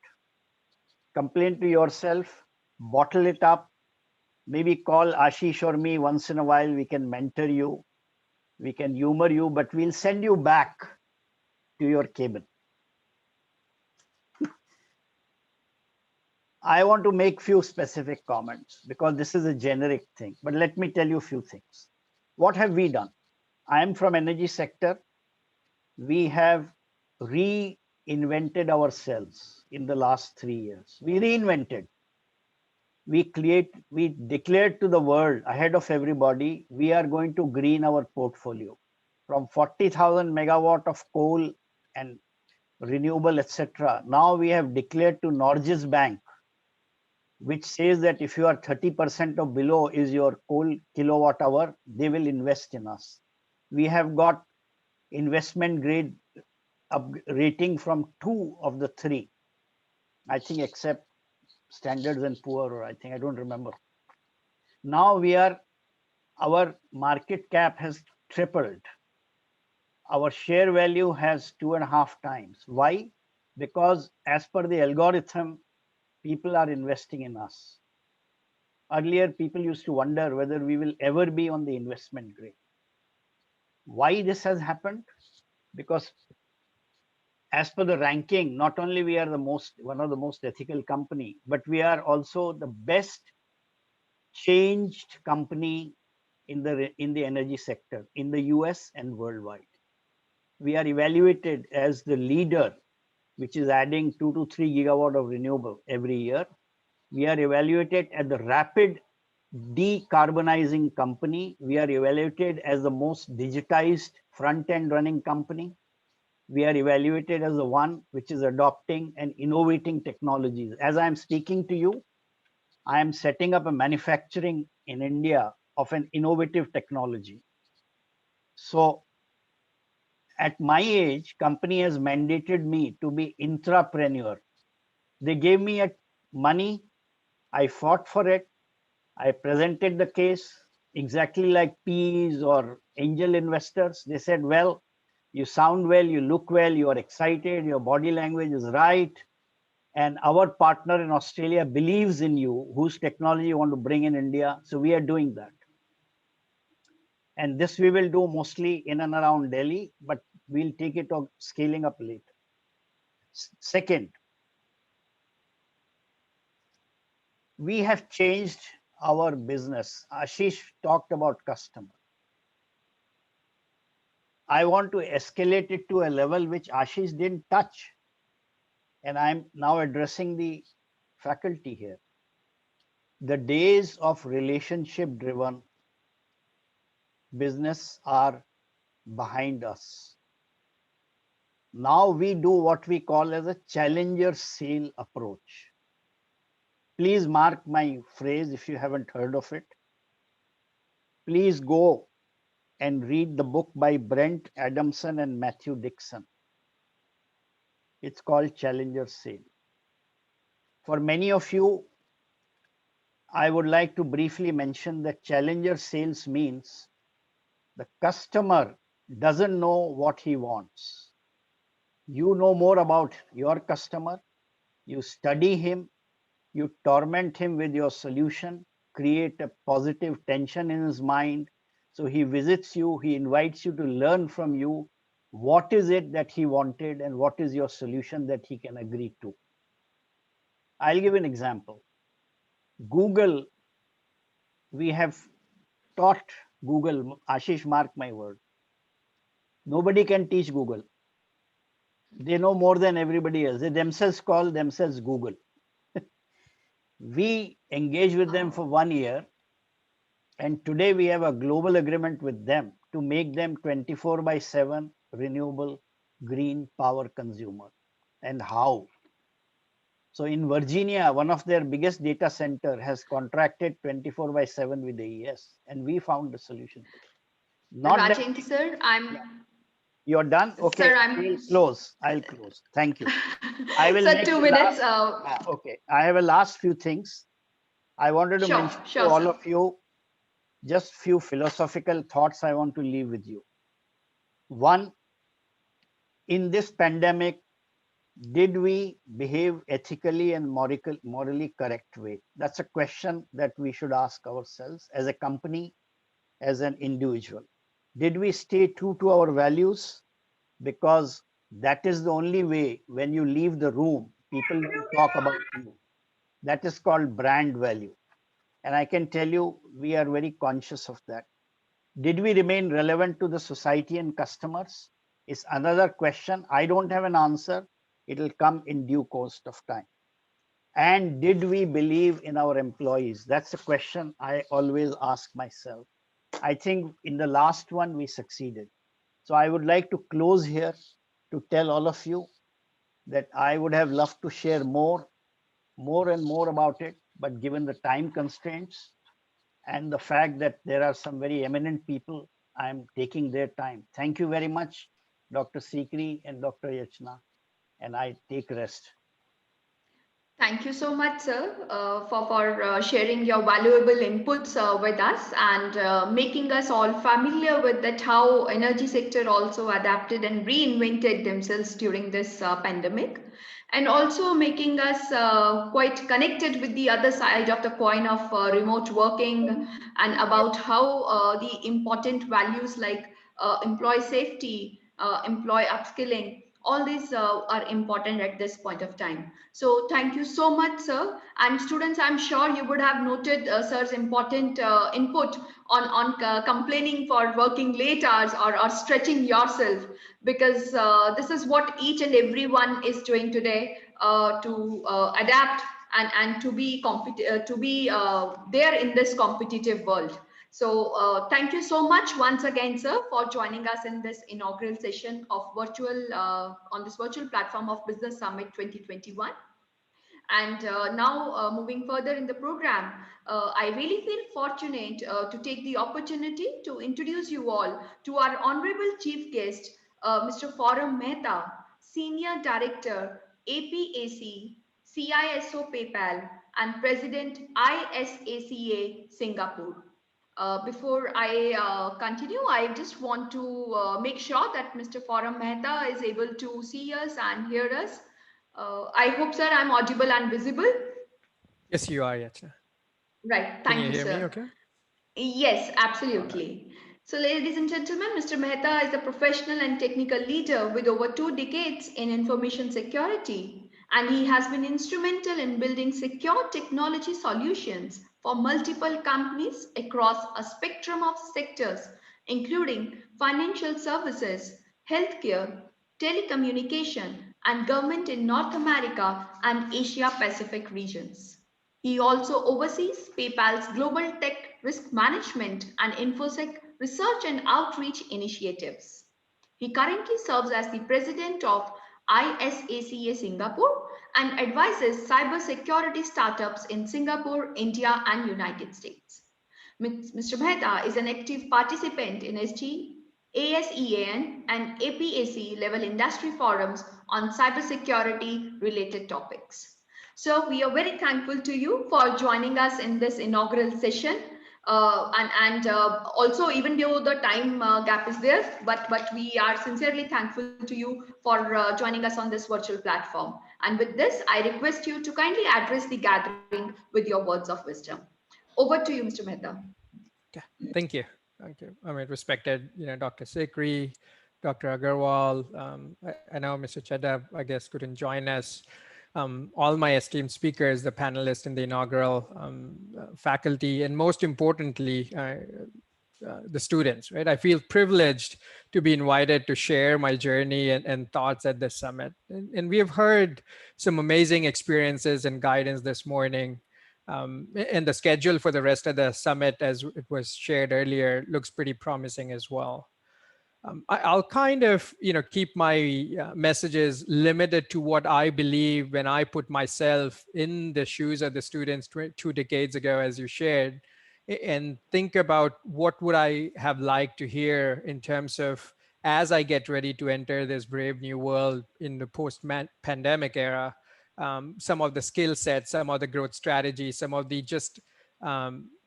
Complain to yourself, bottle it up, maybe call Ashish or me once in a while. We can mentor you, we can humor you, but we'll send you back to your cabin. I want to make few specific comments because this is a generic thing, but let me tell you a few things. What have we done? I am from energy sector. We have reinvented ourselves in the last 3 years. We reinvented. We declared to the world ahead of everybody, we are going to green our portfolio from 40,000 megawatt of coal and renewable, etc. Now we have declared to Norges Bank, which says that if you are 30% or below is your coal kilowatt hour, they will invest in us. We have got investment grade rating from 2 of the 3, I think, except Standards and Poor, or I think, I don't remember. Now our market cap has tripled. Our share value has 2.5 times. Why? Because as per the algorithm, people are investing in us. Earlier, people used to wonder whether we will ever be on the investment grade. Why this has happened? Because as per the ranking, not only we are one of the most ethical company, but we are also the best changed company in the energy sector in the US and worldwide. We are evaluated as the leader, which is adding 2 to 3 gigawatt of renewable every year. We are evaluated as the rapid decarbonizing company. We are evaluated as the most digitized front end running company. We are evaluated as the one which is adopting and innovating technologies. As I'm speaking to you, I am setting up a manufacturing in India of an innovative technology. So at my age, company has mandated me to be intrapreneur. They gave me a money. I fought for it. I presented the case exactly like PEs or angel investors. They said, well, you sound well, you look well, you are excited, your body language is right. And our partner in Australia believes in you, whose technology you want to bring in India. So we are doing that. And this we will do mostly in and around Delhi, but we'll take it on scaling up later. Second, we have changed our business. Ashish talked about customer. I want to escalate it to a level which Ashish didn't touch. And I'm now addressing the faculty here. The days of relationship driven business are behind us. Now we do what we call as a challenger sale approach. Please mark my phrase if you haven't heard of it. Please go and read the book by Brent Adamson and Matthew Dixon. It's called Challenger Sale. For many of you, I would like to briefly mention that challenger sales means the customer doesn't know what he wants. You know more about your customer, you study him, you torment him with your solution, create a positive tension in his mind. So he visits you, he invites you to learn from you what is it that he wanted and what is your solution that he can agree to. I'll give an example. Google, we have taught Google, Ashish, mark my word. Nobody can teach Google. They know more than everybody else. They themselves call themselves Google. We engage with them for 1 year. And today we have a global agreement with them to make them 24/7 renewable green power consumer. And how? So in Virginia, one of their biggest data center has contracted 24/7 with AES, and we found a solution. Not that Rajendra sir, you're done. Okay, sir, I'll close. I'll close. Thank you. I will sir, make 2 the minutes. okay, I have a last few things. I wanted to mention to Sure, all sir. of you just few philosophical thoughts I want to leave with you. One, in this pandemic, did we behave ethically and morally correct way? That's a question that we should ask ourselves as a company, as an individual. Did we stay true to our values? Because that is the only way when you leave the room, people will talk about you. That is called brand value. And I can tell you, we are very conscious of that. Did we remain relevant to the society and customers? Is another question. I don't have an answer. It'll come in due course of time. And did we believe in our employees? That's a question I always ask myself. I think in the last one, we succeeded. So I would like to close here to tell all of you that I would have loved to share more and more about it, but given the time constraints and the fact that there are some very eminent people, I'm taking their time. Thank you very much, Dr. Sikri and Dr. Yachna, and I take rest. Thank you so much, sir, for sharing your valuable inputs with us and making us all familiar with that how energy sector also adapted and reinvented themselves during this pandemic, and also making us quite connected with the other side of the coin of remote working and about how the important values like employee safety, employee upskilling, all these are important at this point of time. So thank you so much, sir. And students, I'm sure you would have noted sir's important input on complaining for working late hours or stretching yourself, because this is what each and everyone is doing today to adapt and to be there in this competitive world. So thank you so much once again, sir, for joining us in this inaugural session of virtual on this virtual platform of Business Summit 2021. And now moving further in the program, I really feel fortunate to take the opportunity to introduce you all to our honorable chief guest, Mr. Forum Mehta, Senior Director, APAC, CISO PayPal, and President ISACA Singapore. Before I continue, I just want to make sure that Mr. Forum Mehta is able to see us and hear us. I hope, sir, I'm audible and visible. Yes, you are, Yachna. Right. Can Thank you you, hear me sir. okay? Yes, All right. absolutely. So, ladies and gentlemen, Mr. Mehta is a professional and technical leader with over 2 decades in information security, and he has been instrumental in building secure technology solutions for multiple companies across a spectrum of sectors, including financial services, healthcare, telecommunication, and government in North America and Asia Pacific regions. He also oversees PayPal's global tech risk management and InfoSec research and outreach initiatives. He currently serves as the president of ISACA Singapore and advises cybersecurity startups in Singapore, India, and United States. Mr. Mehta is an active participant in ST, ASEAN, and APAC level industry forums on cybersecurity related topics. So we are very thankful to you for joining us in this inaugural session. And also, even though the time gap is there, but we are sincerely thankful to you for joining us on this virtual platform. And with this, I request you to kindly address the gathering with your words of wisdom. Over to you, Mr. Mehta. Okay. Thank you. Thank you. I mean, respected, Dr. Sikri, Dr. Agarwal. I know Mr. Chadha, I guess, couldn't join us. All my esteemed speakers, the panelists in the inaugural faculty, and most importantly, the students, right? I feel privileged to be invited to share my journey and thoughts at this summit. And we have heard some amazing experiences and guidance this morning. And the schedule for the rest of the summit, as it was shared earlier, looks pretty promising as well. I'll kind of, keep my messages limited to what I believe when I put myself in the shoes of the students 2 decades ago, as you shared, and think about what would I have liked to hear in terms of as I get ready to enter this brave new world in the post-pandemic era, some of the skill sets, some of the growth strategies, some of the just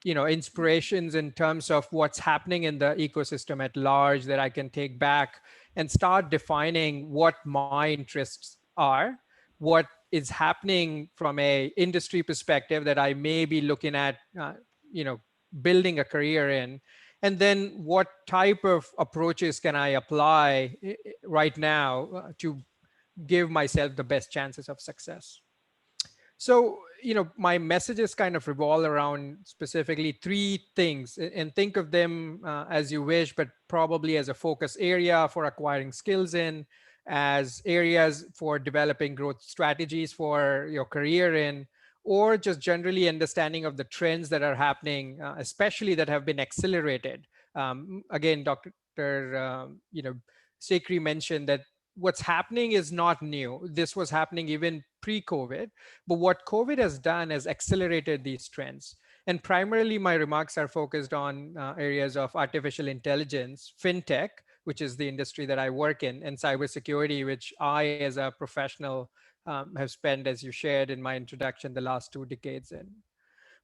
inspirations in terms of what's happening in the ecosystem at large that I can take back and start defining what my interests are, what is happening from a industry perspective that I may be looking at, building a career in, and then what type of approaches can I apply right now to give myself the best chances of success. So, my messages kind of revolve around specifically 3 things, and think of them as you wish, but probably as a focus area for acquiring skills in, as areas for developing growth strategies for your career in, or just generally understanding of the trends that are happening, especially that have been accelerated. Again, Dr. Sikri mentioned that what's happening is not new. This was happening even pre-COVID, but what COVID has done is accelerated these trends. And primarily my remarks are focused on areas of artificial intelligence, fintech, which is the industry that I work in, and cybersecurity, which I, as a professional, have spent, as you shared in my introduction, the last 2 decades in.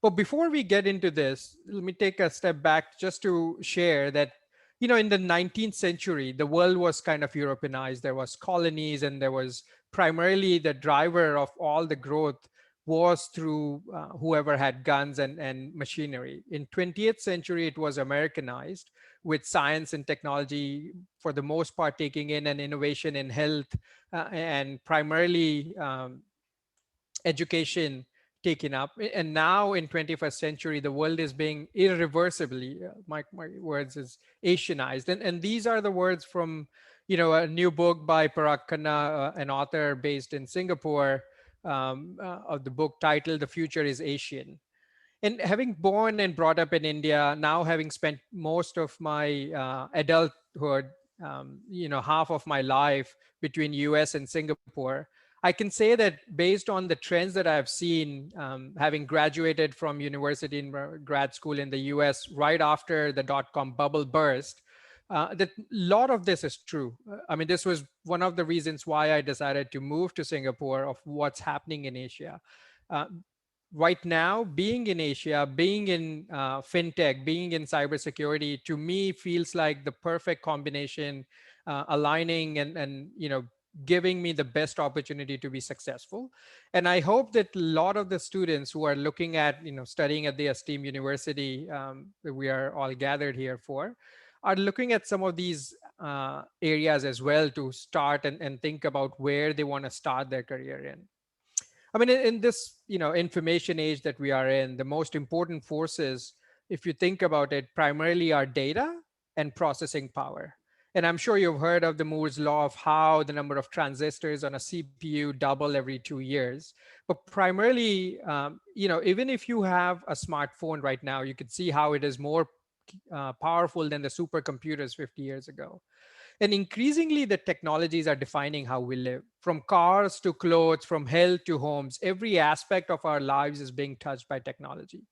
But before we get into this, let me take a step back just to share that in the 19th century, the world was kind of Europeanized. There was colonies, and there was primarily the driver of all the growth was through whoever had guns and machinery. In 20th century, it was Americanized, with science and technology, for the most part, taking in an innovation in health and primarily education taken up. And now in 21st century, the world is being irreversibly, my words, is Asianized. And these are the words from, a new book by Parag Khanna, an author based in Singapore, of the book titled The Future is Asian. And having born and brought up in India, now having spent most of my adulthood, half of my life between US and Singapore, I can say that based on the trends that I've seen, having graduated from university and grad school in the US right after the dot-com bubble burst, that a lot of this is true. I mean, this was one of the reasons why I decided to move to Singapore of what's happening in Asia. Uh, right now, being in Asia, being in fintech, being in cybersecurity, to me feels like the perfect combination, aligning and giving me the best opportunity to be successful. And I hope that a lot of the students who are looking at studying at the esteemed university that we are all gathered here for are looking at some of these areas as well to start and think about where they want to start their career in. I mean, in this, information age that we are in, the most important forces, if you think about it, primarily are data and processing power. And I'm sure you've heard of the Moore's law of how the number of transistors on a CPU double every 2 years. But primarily, even if you have a smartphone right now, you could see how it is more powerful than the supercomputers 50 years ago. And increasingly, the technologies are defining how we live. From cars to clothes, from health to homes, every aspect of our lives is being touched by technology.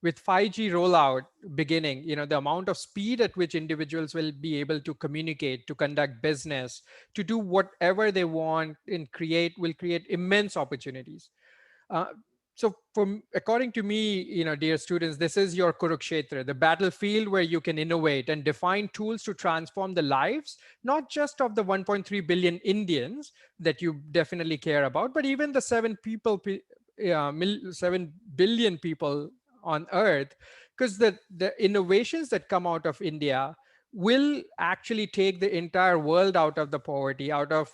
With 5G rollout beginning, the amount of speed at which individuals will be able to communicate, to conduct business, to do whatever they want and will create immense opportunities. Uh, so according to me, dear students, this is your Kurukshetra, the battlefield where you can innovate and define tools to transform the lives, not just of the 1.3 billion Indians that you definitely care about, but even the 7 billion people on earth, because the innovations that come out of India will actually take the entire world out of the poverty, out of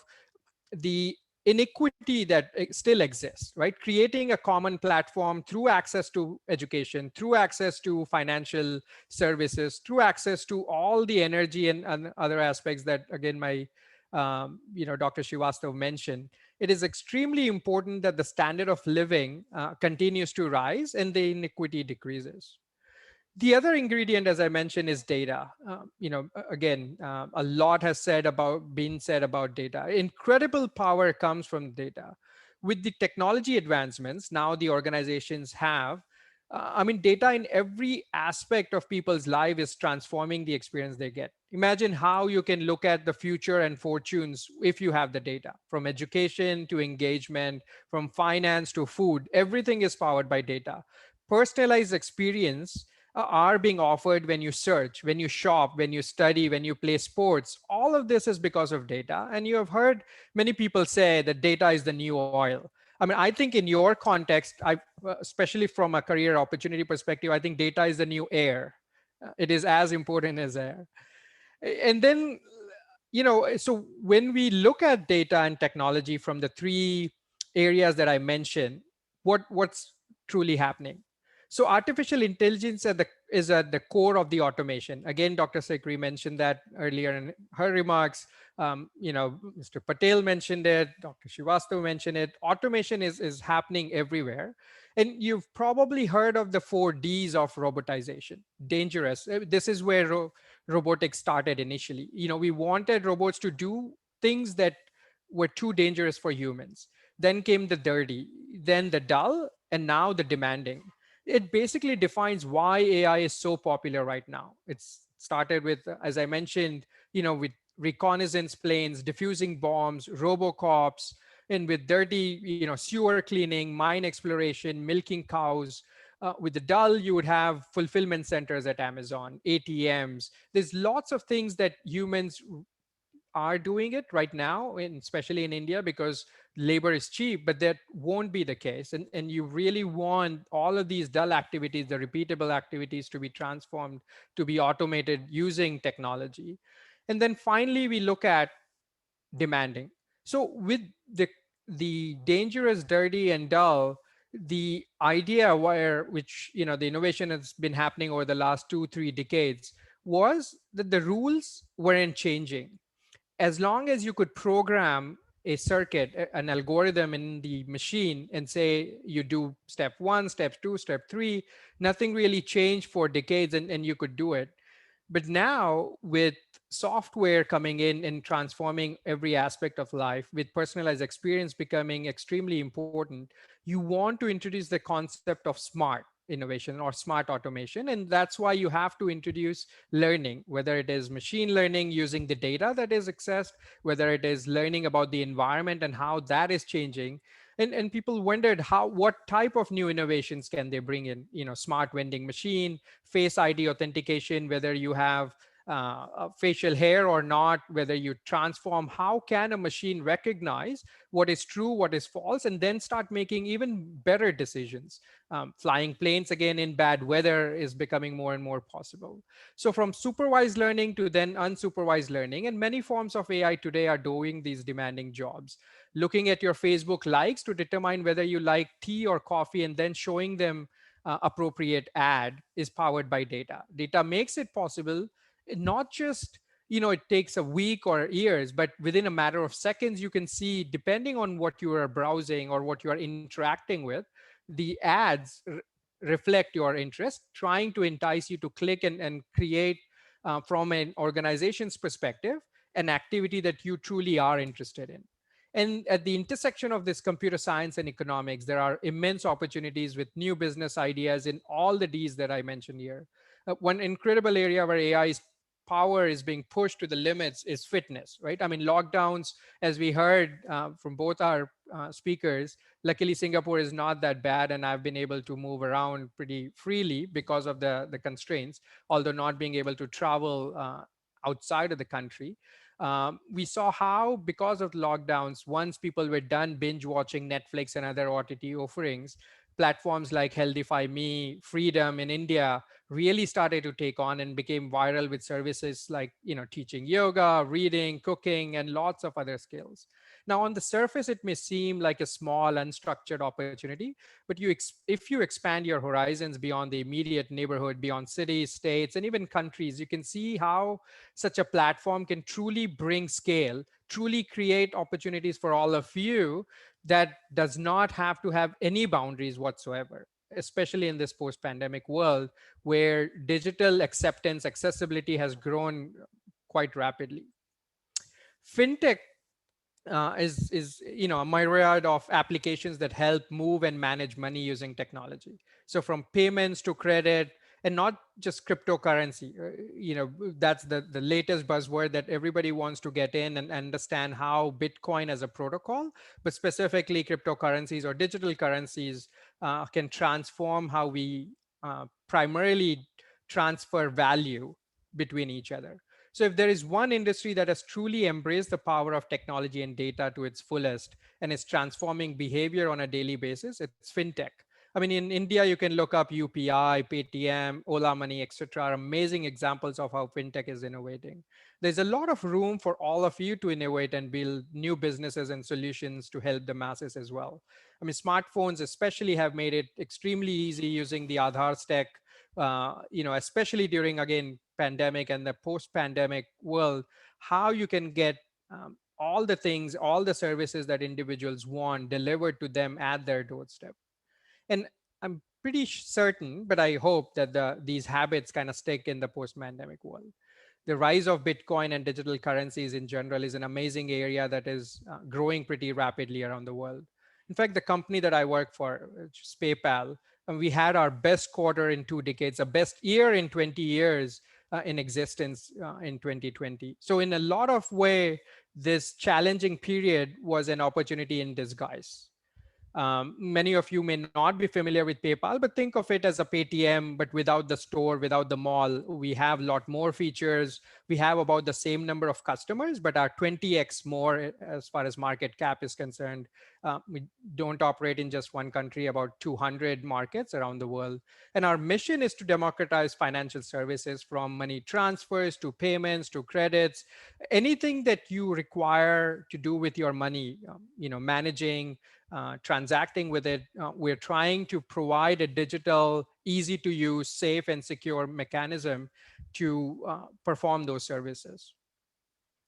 the inequity that still exists, right? Creating a common platform through access to education, through access to financial services, through access to all the energy and other aspects that, again, my Dr. Srivastav mentioned. It is extremely important that the standard of living continues to rise and the inequity decreases. The other ingredient, as I mentioned, is data. Again, a lot has been said about data. Incredible power comes from data. With the technology advancements, now the organizations have, data in every aspect of people's life is transforming the experience they get. Imagine how you can look at the future and fortunes if you have the data. From education to engagement, from finance to food, everything is powered by data. Personalized experience are being offered when you search, when you shop, when you study, when you play sports. All of this is because of data. And you have heard many people say that data is the new oil. I mean, I think in your context, especially from a career opportunity perspective, I think data is the new air. It is as important as air. And then, so when we look at data and technology from the 3 areas that I mentioned, what's truly happening? So artificial intelligence is at the core of the automation. Again, Dr. Sikri mentioned that earlier in her remarks. Mr. Patel mentioned it, Dr. Srivastav mentioned it. Automation is happening everywhere. And you've probably heard of the 4 Ds of robotization. Dangerous. This is where robotics started initially. We wanted robots to do things that were too dangerous for humans. Then came the dirty, then the dull, and now the demanding. It basically defines why AI is so popular right now. It's started with, as I mentioned, with reconnaissance planes, diffusing bombs, robocops, and with dirty, sewer cleaning, mine exploration, milking cows. With the dull, you would have fulfillment centers at Amazon, ATMs. There's lots of things that humans are doing it right now, and especially in India, because labor is cheap, but that won't be the case. And you really want all of these dull activities, the repeatable activities, to be transformed, to be automated using technology. And then finally, we look at demanding. So with the dangerous, dirty, and dull, the idea which the innovation has been happening over the last 2-3 decades was that the rules weren't changing. As long as you could program a circuit, an algorithm in the machine, and say you do step 1, step 2, step 3, nothing really changed for decades, and you could do it. But now with software coming in and transforming every aspect of life, with personalized experience becoming extremely important, you want to introduce the concept of smart innovation or smart automation. And that's why you have to introduce learning, whether it is machine learning using the data that is accessed, whether it is learning about the environment and how that is changing. And people wondered what type of new innovations can they bring in, smart vending machine, face ID authentication, whether you have a facial hair or not, whether you transform, how can a machine recognize what is true, what is false, and then start making even better decisions. Flying planes again in bad weather is becoming more and more possible. So from supervised learning to then unsupervised learning, and many forms of AI today are doing these demanding jobs. Looking at your Facebook likes to determine whether you like tea or coffee and then showing them appropriate ad is powered by data. Data makes it possible, not just it takes a week or years, but within a matter of seconds, you can see, depending on what you are browsing or what you are interacting with, the ads reflect your interest, trying to entice you to click and create from an organization's perspective, an activity that you truly are interested in. And at the intersection of this computer science and economics, there are immense opportunities with new business ideas in all the Ds that I mentioned here. One incredible area where AI's power is being pushed to the limits is fitness, right? I mean, lockdowns, as we heard from both our speakers, luckily Singapore is not that bad, and I've been able to move around pretty freely because of the constraints, although not being able to travel outside of the country. We saw how, because of lockdowns, once people were done binge watching Netflix and other OTT offerings, platforms like Healthify Me, Freedom in India really started to take on and became viral with services like teaching yoga, reading, cooking, and lots of other skills. Now, on the surface, it may seem like a small, unstructured opportunity, but if you expand your horizons beyond the immediate neighborhood, beyond cities, states, and even countries, you can see how such a platform can truly bring scale, truly create opportunities for all of you that does not have to have any boundaries whatsoever, especially in this post-pandemic world where digital acceptance, accessibility has grown quite rapidly. Fintech is a myriad of applications that help move and manage money using technology. So from payments to credit, and not just cryptocurrency. That's the latest buzzword that everybody wants to get in and understand how Bitcoin as a protocol, but specifically cryptocurrencies or digital currencies can transform how we primarily transfer value between each other. So if there is one industry that has truly embraced the power of technology and data to its fullest and is transforming behavior on a daily basis, it's fintech. I mean, in India, you can look up UPI, Paytm, Ola Money, etc. are amazing examples of how fintech is innovating. There's a lot of room for all of you to innovate and build new businesses and solutions to help the masses as well. I mean, smartphones especially have made it extremely easy using the Aadhaar stack, especially during, again, pandemic and the post-pandemic world, how you can get all the things, all the services that individuals want delivered to them at their doorstep. And I'm pretty certain, but I hope that these habits kind of stick in the post-pandemic world. The rise of Bitcoin and digital currencies in general is an amazing area that is growing pretty rapidly around the world. In fact, the company that I work for, which is PayPal, and we had our best quarter in 2 decades, a best year in 20 years in existence in 2020. So in a lot of way, this challenging period was an opportunity in disguise. Many of you may not be familiar with PayPal, but think of it as a Paytm, but without the store, without the mall. We have a lot more features. We have about the same number of customers, but are 20x more as far as market cap is concerned. We don't operate in just one country, about 200 markets around the world. And our mission is to democratize financial services, from money transfers to payments to credits, anything that you require to do with your money, managing, transacting with it. We're trying to provide a digital, easy to use, safe and secure mechanism to perform those services.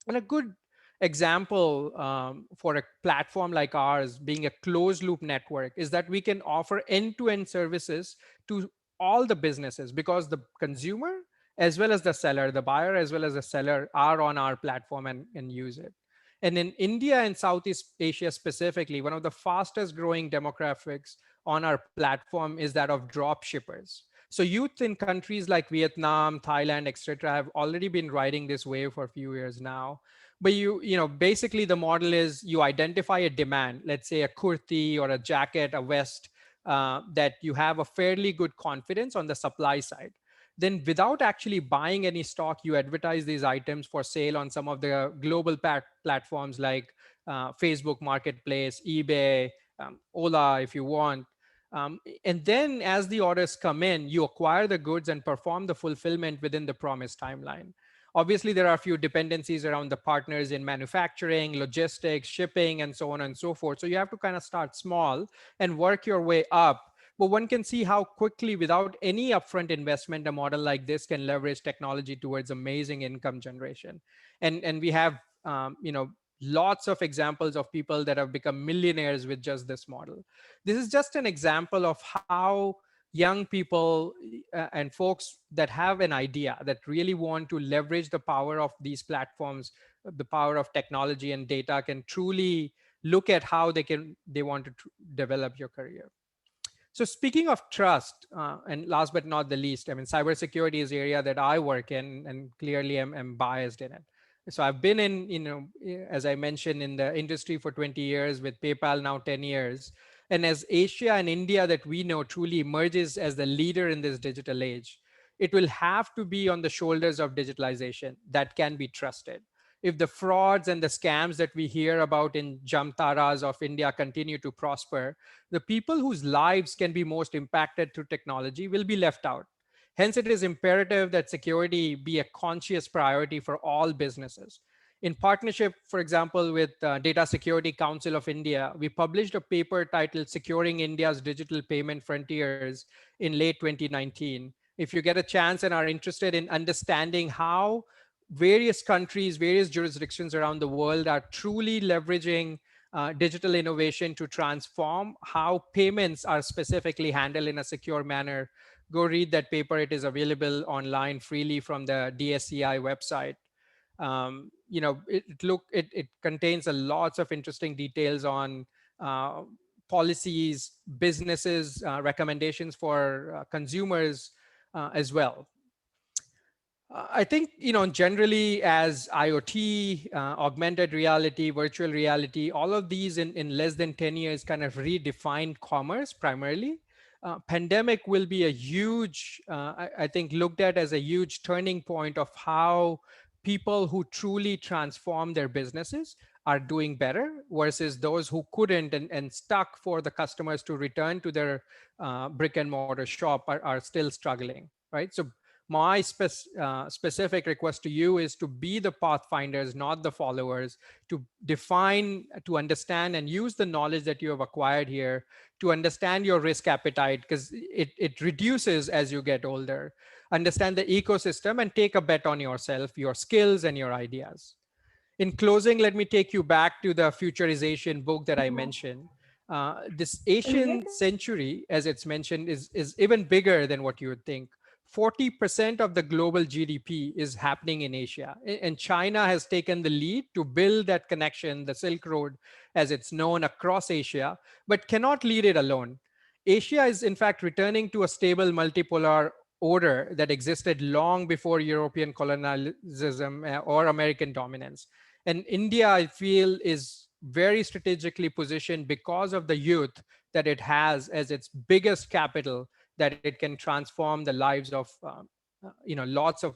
And a good example for a platform like ours being a closed loop network is that we can offer end-to-end services to all the businesses, because the consumer as well as the seller, the buyer as well as the seller are on our platform and use it. And in India and Southeast Asia specifically, one of the fastest growing demographics on our platform is that of drop shippers. So youth in countries like Vietnam, Thailand, etc., have already been riding this wave for a few years now. But basically the model is you identify a demand, let's say a kurti or a jacket, a vest, that you have a fairly good confidence on the supply side. Then without actually buying any stock, you advertise these items for sale on some of the global platforms like Facebook Marketplace, eBay, Ola, if you want. And then as the orders come in, you acquire the goods and perform the fulfillment within the promised timeline. Obviously, there are a few dependencies around the partners in manufacturing, logistics, shipping, and so on and so forth. So you have to kind of start small and work your way up. But one can see how quickly, without any upfront investment, a model like this can leverage technology towards amazing income generation. And we have, lots of examples of people that have become millionaires with just this model. This is just an example of how young people and folks that have an idea that really want to leverage the power of these platforms, the power of technology and data, can truly look at how they want to develop your career. So speaking of trust, and last but not the least, I mean, cybersecurity is the area that I work in, and clearly am biased in it. So I've been in, as I mentioned, in the industry for 20 years, with PayPal now 10 years. And as Asia and India that we know truly emerges as the leader in this digital age, it will have to be on the shoulders of digitalization that can be trusted. If the frauds and the scams that we hear about in Jamtaras of India continue to prosper, the people whose lives can be most impacted through technology will be left out. Hence, it is imperative that security be a conscious priority for all businesses. In partnership, for example, with Data Security Council of India, we published a paper titled Securing India's Digital Payment Frontiers in late 2019. If you get a chance and are interested in understanding how various countries, various jurisdictions around the world are truly leveraging digital innovation to transform how payments are specifically handled in a secure manner, go read that paper. It is available online freely from the DSCI website. It contains lots of interesting details on policies, businesses, recommendations for consumers as well. I think, generally as IoT, augmented reality, virtual reality, all of these in less than 10 years kind of redefined commerce primarily. Pandemic will be a huge, I think, looked at as a huge turning point of how people who truly transform their businesses are doing better versus those who couldn't and stuck for the customers to return to their brick and mortar shop are still struggling, right? So my specific request to you is to be the pathfinders, not the followers, to define, to understand and use the knowledge that you have acquired here to understand your risk appetite, because it reduces as you get older. Understand the ecosystem and take a bet on yourself, your skills and your ideas. In closing, let me take you back to the futurization book that I mentioned. This Asian century, as it's mentioned, is even bigger than what you would think. 40% of the global GDP is happening in Asia. And China has taken the lead to build that connection, the Silk Road, as it's known, across Asia, but cannot lead it alone. Asia is in fact returning to a stable multipolar order that existed long before European colonialism or American dominance. And India, I feel, is very strategically positioned because of the youth that it has as its biggest capital, that it can transform the lives of lots of